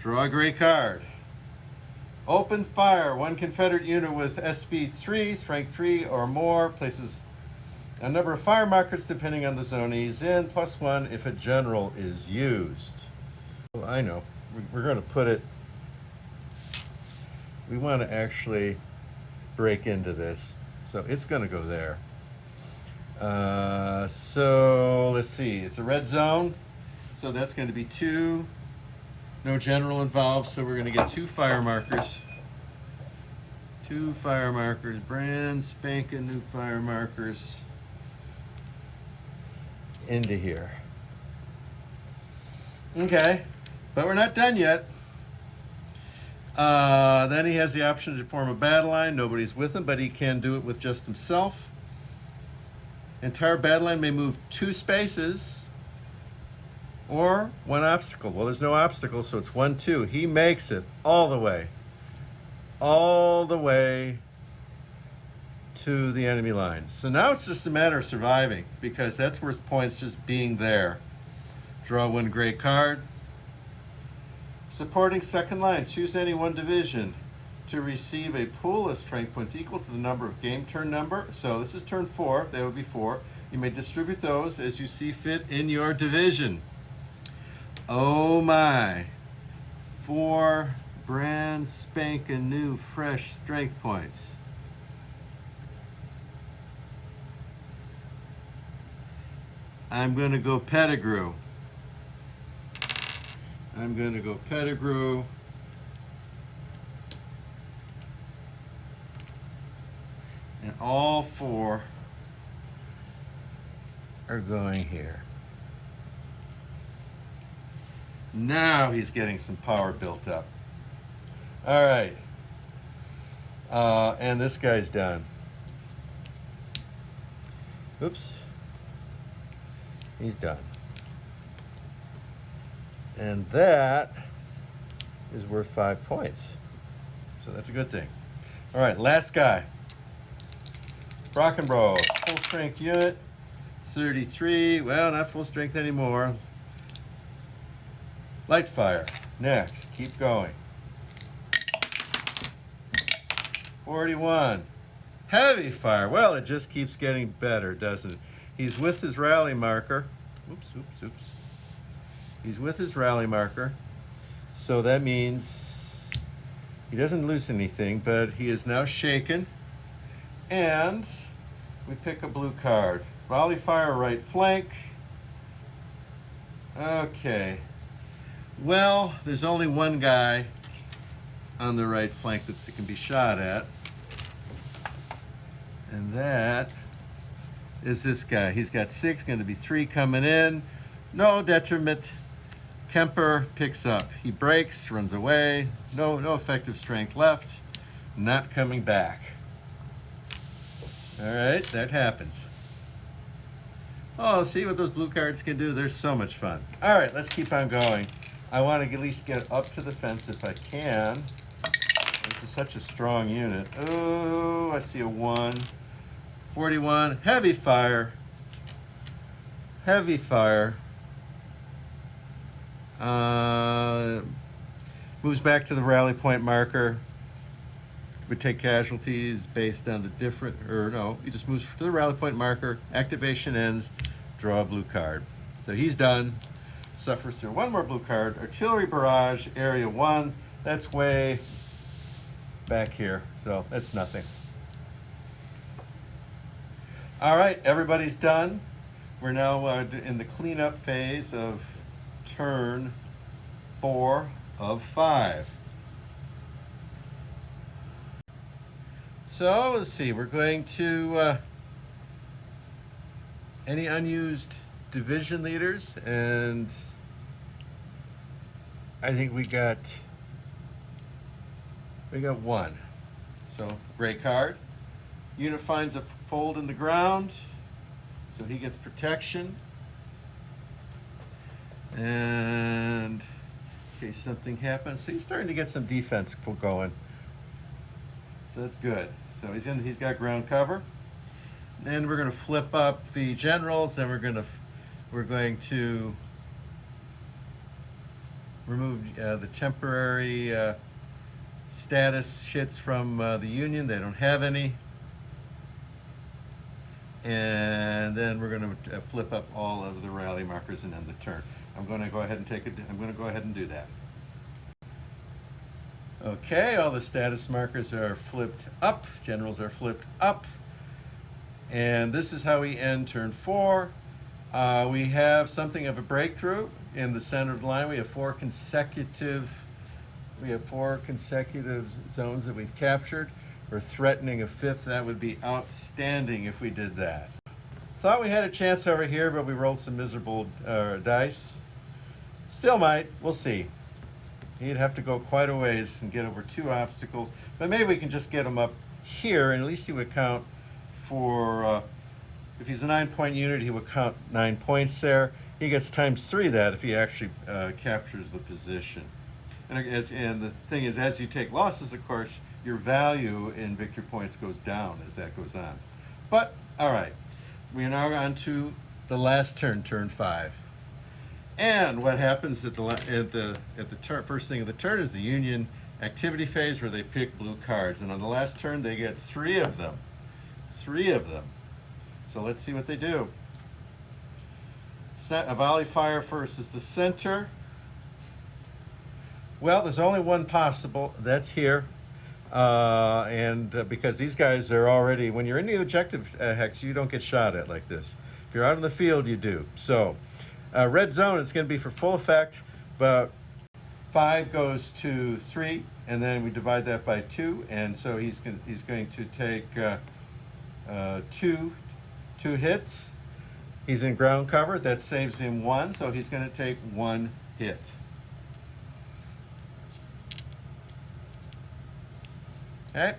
Draw a gray card. Open fire. One Confederate unit with SV3, strength 3 or more, places a number of fire markers depending on the zone he's in, plus 1 if a general is used. Oh, I know. We're going to put it... We want to actually break into this. So it's going to go there. So let's see. It's a red zone. So that's going to be 2. No general involved, so we're going to get 2 fire markers. 2 fire markers. Brand spanking new fire markers into here. Okay, but we're not done yet. Then he has the option to form a battle line. Nobody's with him, but he can do it with just himself. Entire battle line may move 2 spaces or 1 obstacle. Well, there's no obstacle, so it's 1, 2. He makes it all the way to the enemy lines. So now it's just a matter of surviving, because that's worth points just being there. Draw 1 gray card. Supporting second line, choose any one division to receive a pool of strength points equal to the number of game turn number. So this is turn 4, that would be 4. You may distribute those as you see fit in your division. Oh my, 4 brand spanking new fresh strength points. I'm going to go Pettigrew. And all 4 are going here. Now he's getting some power built up. All right. And this guy's done. Oops. He's done. And that is worth 5 points. So that's a good thing. All right, last guy. Brockenbrough, full strength unit, 33. Well, not full strength anymore. Light fire. Next, keep going. 41. Heavy fire. Well, it just keeps getting better, doesn't it? He's with his rally marker. Oops. He's with his rally marker. So that means he doesn't lose anything, but he is now shaken. And we pick a blue card. Rally fire right flank. Okay. Well, there's only one guy on the right flank that can be shot at. And that is this guy. He's got 6, going to be 3 coming in. No detriment. Kemper picks up. He breaks, runs away. No effective strength left. Not coming back. All right, that happens. Oh, see what those blue cards can do? They're so much fun. All right, let's keep on going. I want to at least get up to the fence if I can. This is such a strong unit. Oh, I see a 1. 41, heavy fire. Moves back to the rally point marker. Would take casualties based on the different, or no, he just moves to the rally point marker. Activation ends. Draw a blue card. So he's done. Suffers through one more blue card. Artillery barrage, area 1. That's way back here, so that's nothing. All right, everybody's done. We're now in the cleanup phase of turn 4 of 5. So let's see, we're going to any unused division leaders, and I think we got one. So gray card. Unit finds a fold in the ground, so he gets protection. And in case something happens, so he's starting to get some defense going. So that's good. So he's got ground cover. Then we're going to flip up the generals, and we're going to remove the temporary status shits from the Union. They don't have any. And then we're going to flip up all of the rally markers and end the turn. I'm going to go ahead and do that. Okay, all the status markers are flipped up. Generals are flipped up. And this is how we end turn 4. We have something of a breakthrough in the center of the line. We have four consecutive zones that we've captured. We're threatening a 5th. That would be outstanding if we did that. Thought we had a chance over here, but we rolled some miserable dice. Still might. We'll see. He'd have to go quite a ways and get over 2 obstacles, but maybe we can just get him up here, and at least he would count for, if he's a 9-point unit, he would count 9 points there. He gets ×3 that if he actually captures the position. And the thing is, as you take losses, of course, your value in victory points goes down as that goes on. But, all right, we are now on to the last turn, turn 5. And what happens at the first thing of the turn is the Union activity phase, where they pick blue cards. And on the last turn, they get 3 of them. 3 of them. So let's see what they do. Set a volley fire first is the center. Well, there's only one possible. That's here. Because these guys are already, when you're in the objective hex, you don't get shot at like this. If you're out in the field, you do. So, red zone, it's going to be for full effect, but 5 goes to 3, and then we divide that by 2, and so he's going to take 2 hits. He's in ground cover. That saves him 1, so he's going to take 1 hit. Okay.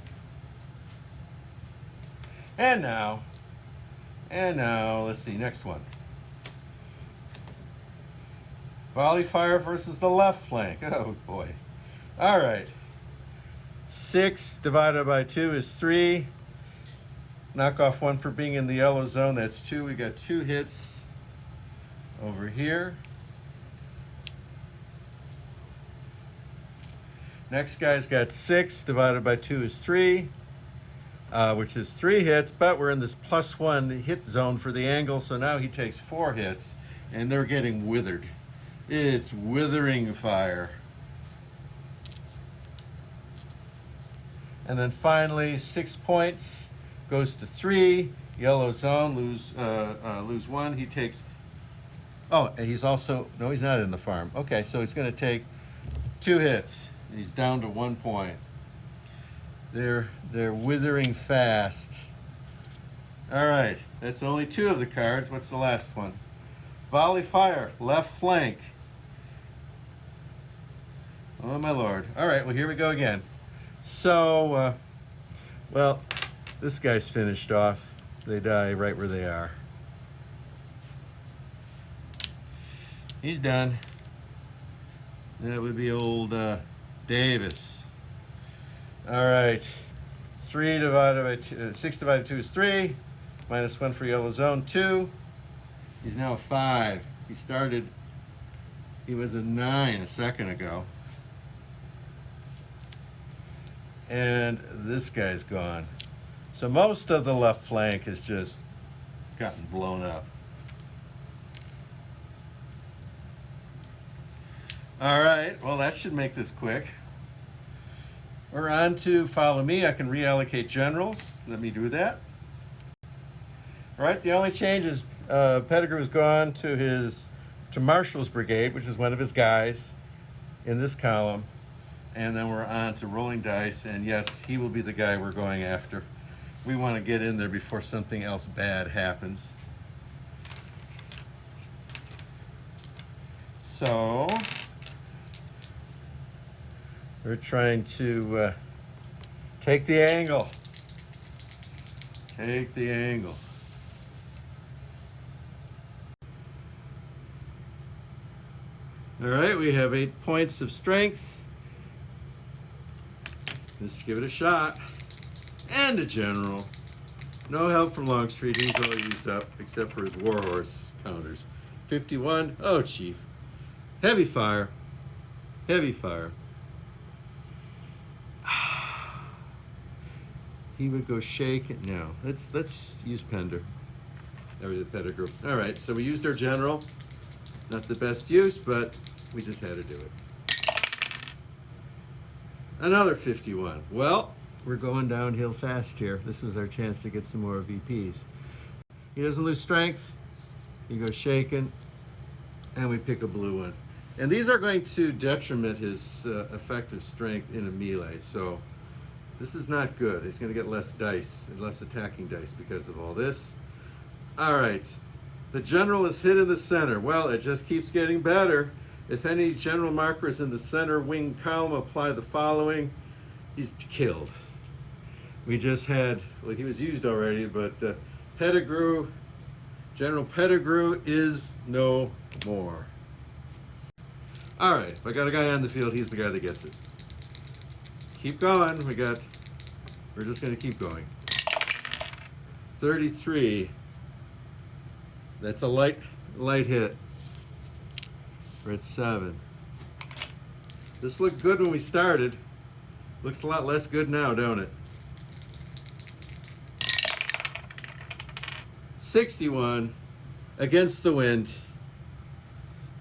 And now, let's see, next one. Volley fire versus the left flank. Oh boy. All right. 6 divided by 2 is 3. Knock off 1 for being in the yellow zone. That's 2. We got 2 hits over here. Next guy's got 6 divided by 2 is 3, which is 3 hits, but we're in this +1 hit zone for the angle, so now he takes 4 hits, and they're getting withered. It's withering fire. And then finally, 6 points goes to 3. Yellow zone, lose 1. He takes, and he's also, no, he's not in the farm. Okay, so he's going to take 2 hits. He's down to 1 point. They're withering fast. All right, that's only 2 of the cards. What's the last one? Volley fire, left flank. Oh my lord. All right, well here we go again. So, well, this guy's finished off. They die right where they are. He's done. That would be old Davis. All right. 6 divided by 2 is 3. -1 for yellow zone, 2. He's now a 5. He was a 9 a second ago. and this guy's gone. So most of the left flank has just gotten blown up. All right, well, that should make this quick. We're on to follow me. I can reallocate generals. Let me do that. All right, the only change is Pettigrew has gone to Marshall's brigade, which is one of his guys in this column. And then we're on to rolling dice, and yes, he will be the guy we're going after. We want to get in there before something else bad happens. So we're trying to take the angle. Take the angle. All right, we have 8 points of strength. Let's give it a shot. And a general. No help from Longstreet. He's all used up, except for his warhorse counters. 51. Oh, chief. Heavy fire. Heavy fire. He would go shake it. No, let's use Pender. Or the Pettigrew. All right, so we used our general. Not the best use, but we just had to do it. Another 51. Well, we're going downhill fast here. This was our chance to get some more VPs. He doesn't lose strength. He goes shaken, and we pick a blue one. And these are going to detriment his effective strength in a melee, so this is not good. He's going to get less dice, less attacking dice because of all this. All right, the general is hit in the center. Well, it just keeps getting better. If any general markers in the center wing column apply the following, he's killed. We just had, well, he was used already, but Pettigrew, General Pettigrew is no more. All right, if I got a guy on the field, he's the guy that gets it. Keep going, we're just gonna keep going. 33, that's a light hit. We're at 7. This looked good when we started. Looks a lot less good now, don't it? 61, against the wind.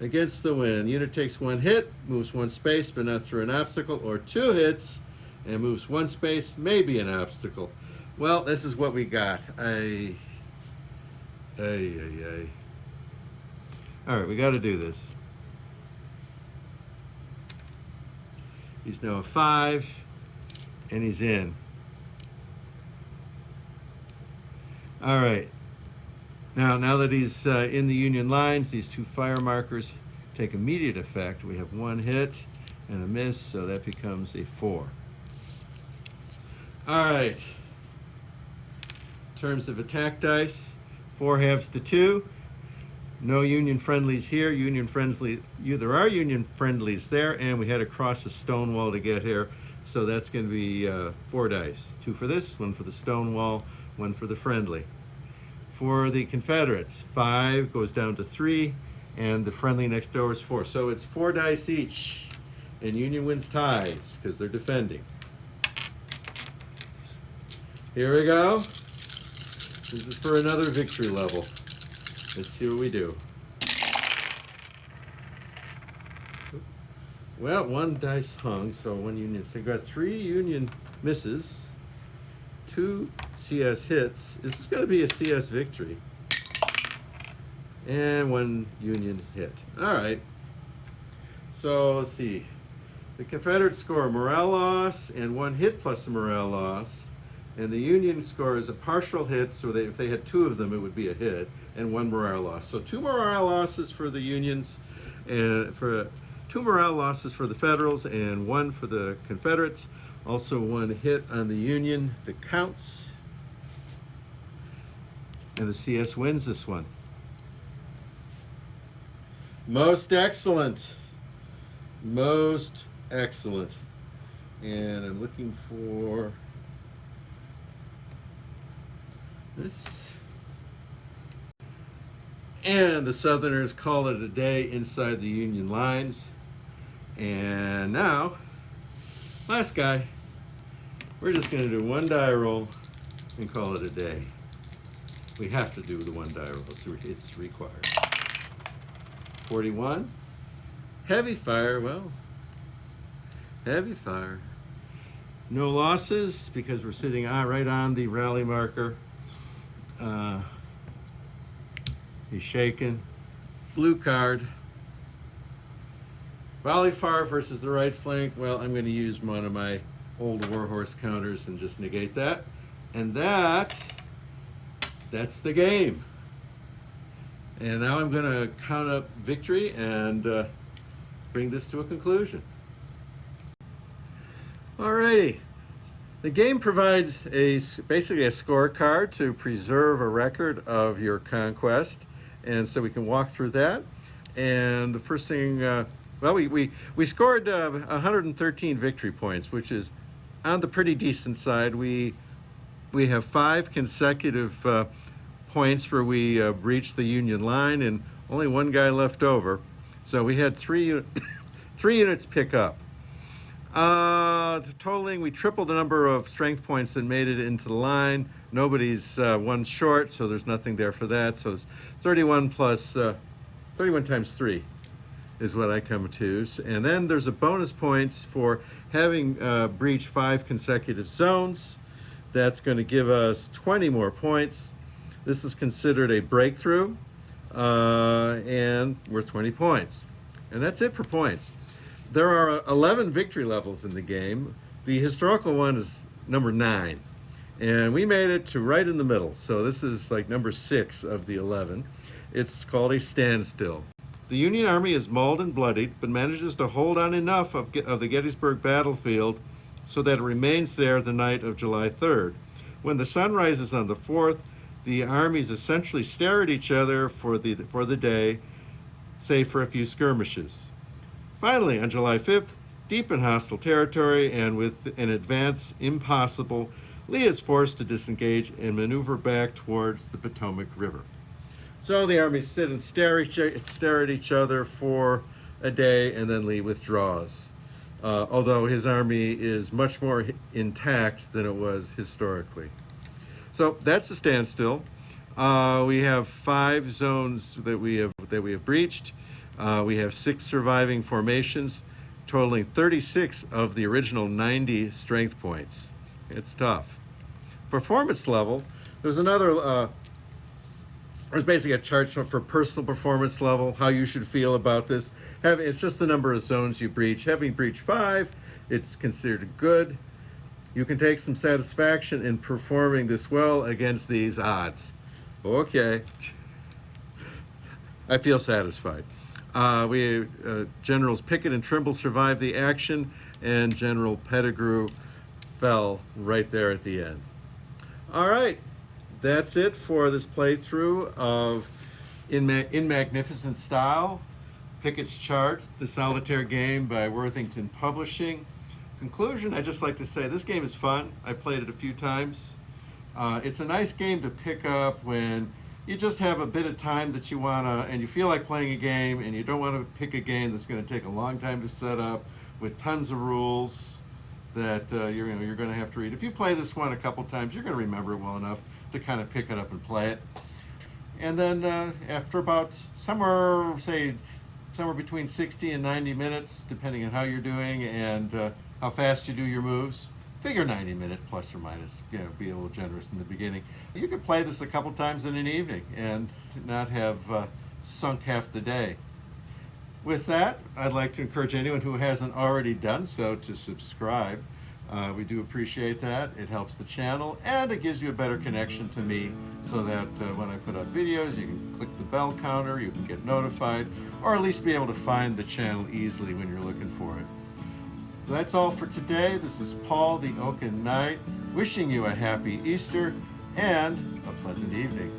Against the wind. Unit takes 1 hit, moves 1 space, but not through an obstacle, or 2 hits, and moves 1 space, maybe an obstacle. Well, this is what we got. All right, we got to do this. He's now a 5, and he's in. All right. Now that he's in the Union lines, these 2 fire markers take immediate effect. We have 1 hit and a miss, so that becomes a 4. All right. In terms of attack dice, 4 halves to 2. No Union friendlies here. There are Union friendlies there, and we had to cross a stone wall to get here, so that's going to be 4 dice. 2 for this, 1 for the stone wall, 1 for the friendly. For the Confederates, 5 goes down to 3, and the friendly next door is 4. So it's 4 dice each, and Union wins ties because they're defending. Here we go. This is for another victory level. Let's see what we do. Well, 1 dice hung, so 1 Union. So we got 3 Union misses, 2 CS hits. This is going to be a CS victory. And 1 Union hit. All right. So let's see. The Confederates score a morale loss and 1 hit plus a morale loss. And the Union scores a partial hit, so if they had 2 of them, it would be a hit, and 1 morale loss. So 2 morale losses for the Unions, and 2 morale losses for the Federals, and 1 for the Confederates. Also 1 hit on the Union that counts. And the CS wins this one. Most excellent. Most excellent. And I'm looking for this. And the Southerners call it a day inside the Union lines. And now, last guy. We're just going to do one die roll and call it a day. We have to do the one die roll. It's required. 41. Heavy fire. Well, heavy fire. No losses because we're sitting right on the rally marker. He's shaken. Blue card. Volley fire versus the right flank. Well, I'm going to use one of my old warhorse counters and just negate that. And that's the game. And now I'm going to count up victory and bring this to a conclusion. Alrighty. The game provides basically a scorecard to preserve a record of your conquest. And so we can walk through that. And the first thing, well, we scored 113 victory points, which is on the pretty decent side. We have 5 consecutive points where we breached the Union line and only one guy left over. So we had 3 units pick up. Totaling, we tripled the number of strength points that made it into the line. Nobody's one short, so there's nothing there for that. So it's 31 plus 31 times 3 is what I come to. And then there's a bonus points for having breached 5 consecutive zones. That's going to give us 20 more points. This is considered a breakthrough and worth 20 points. And that's it for points. There are 11 victory levels in the game. The historical one is number 9. And we made it to right in the middle. So this is like number 6 of the 11. It's called a standstill. The Union Army is mauled and bloodied, but manages to hold on enough of the Gettysburg battlefield so that it remains there the night of July 3rd. When the sun rises on the 4th, the armies essentially stare at each other for the day, save for a few skirmishes. Finally, on July 5th, deep in hostile territory and with an advance impossible, Lee is forced to disengage and maneuver back towards the Potomac River. So the armies sit and stare at each other for a day, and then Lee withdraws. Although his army is much more intact than it was historically. So that's a standstill. We have 5 zones that we have breached. We have 6 surviving formations, totaling 36 of the original 90 strength points. It's tough. Performance level, there's another, there's basically a chart for personal performance level, how you should feel about this. It's just the number of zones you breach. Having breached 5, it's considered good. You can take some satisfaction in performing this well against these odds. Okay. I feel satisfied. Generals Pickett and Trimble survived the action, and General Pettigrew fell right there at the end. All right, that's it for this playthrough of In Magnificent Style, Pickett's Charts, the solitaire game by Worthington Publishing. Conclusion, I'd just like to say this game is fun. I played it a few times. It's a nice game to pick up when you just have a bit of time that you want to, and you feel like playing a game, and you don't want to pick a game that's going to take a long time to set up with tons of rules that you're going to have to read. If you play this one a couple times, you're going to remember it well enough to kind of pick it up and play it. And then after about somewhere between 60 and 90 minutes, depending on how you're doing and how fast you do your moves, figure 90 minutes plus or minus, be a little generous in the beginning. You could play this a couple times in an evening and not have sunk half the day. With that, I'd like to encourage anyone who hasn't already done so to subscribe. We do appreciate that. It helps the channel, and it gives you a better connection to me so that when I put out videos, you can click the bell counter, you can get notified, or at least be able to find the channel easily when you're looking for it. So that's all for today. This is Paul the Oaken Knight, wishing you a happy Easter and a pleasant evening.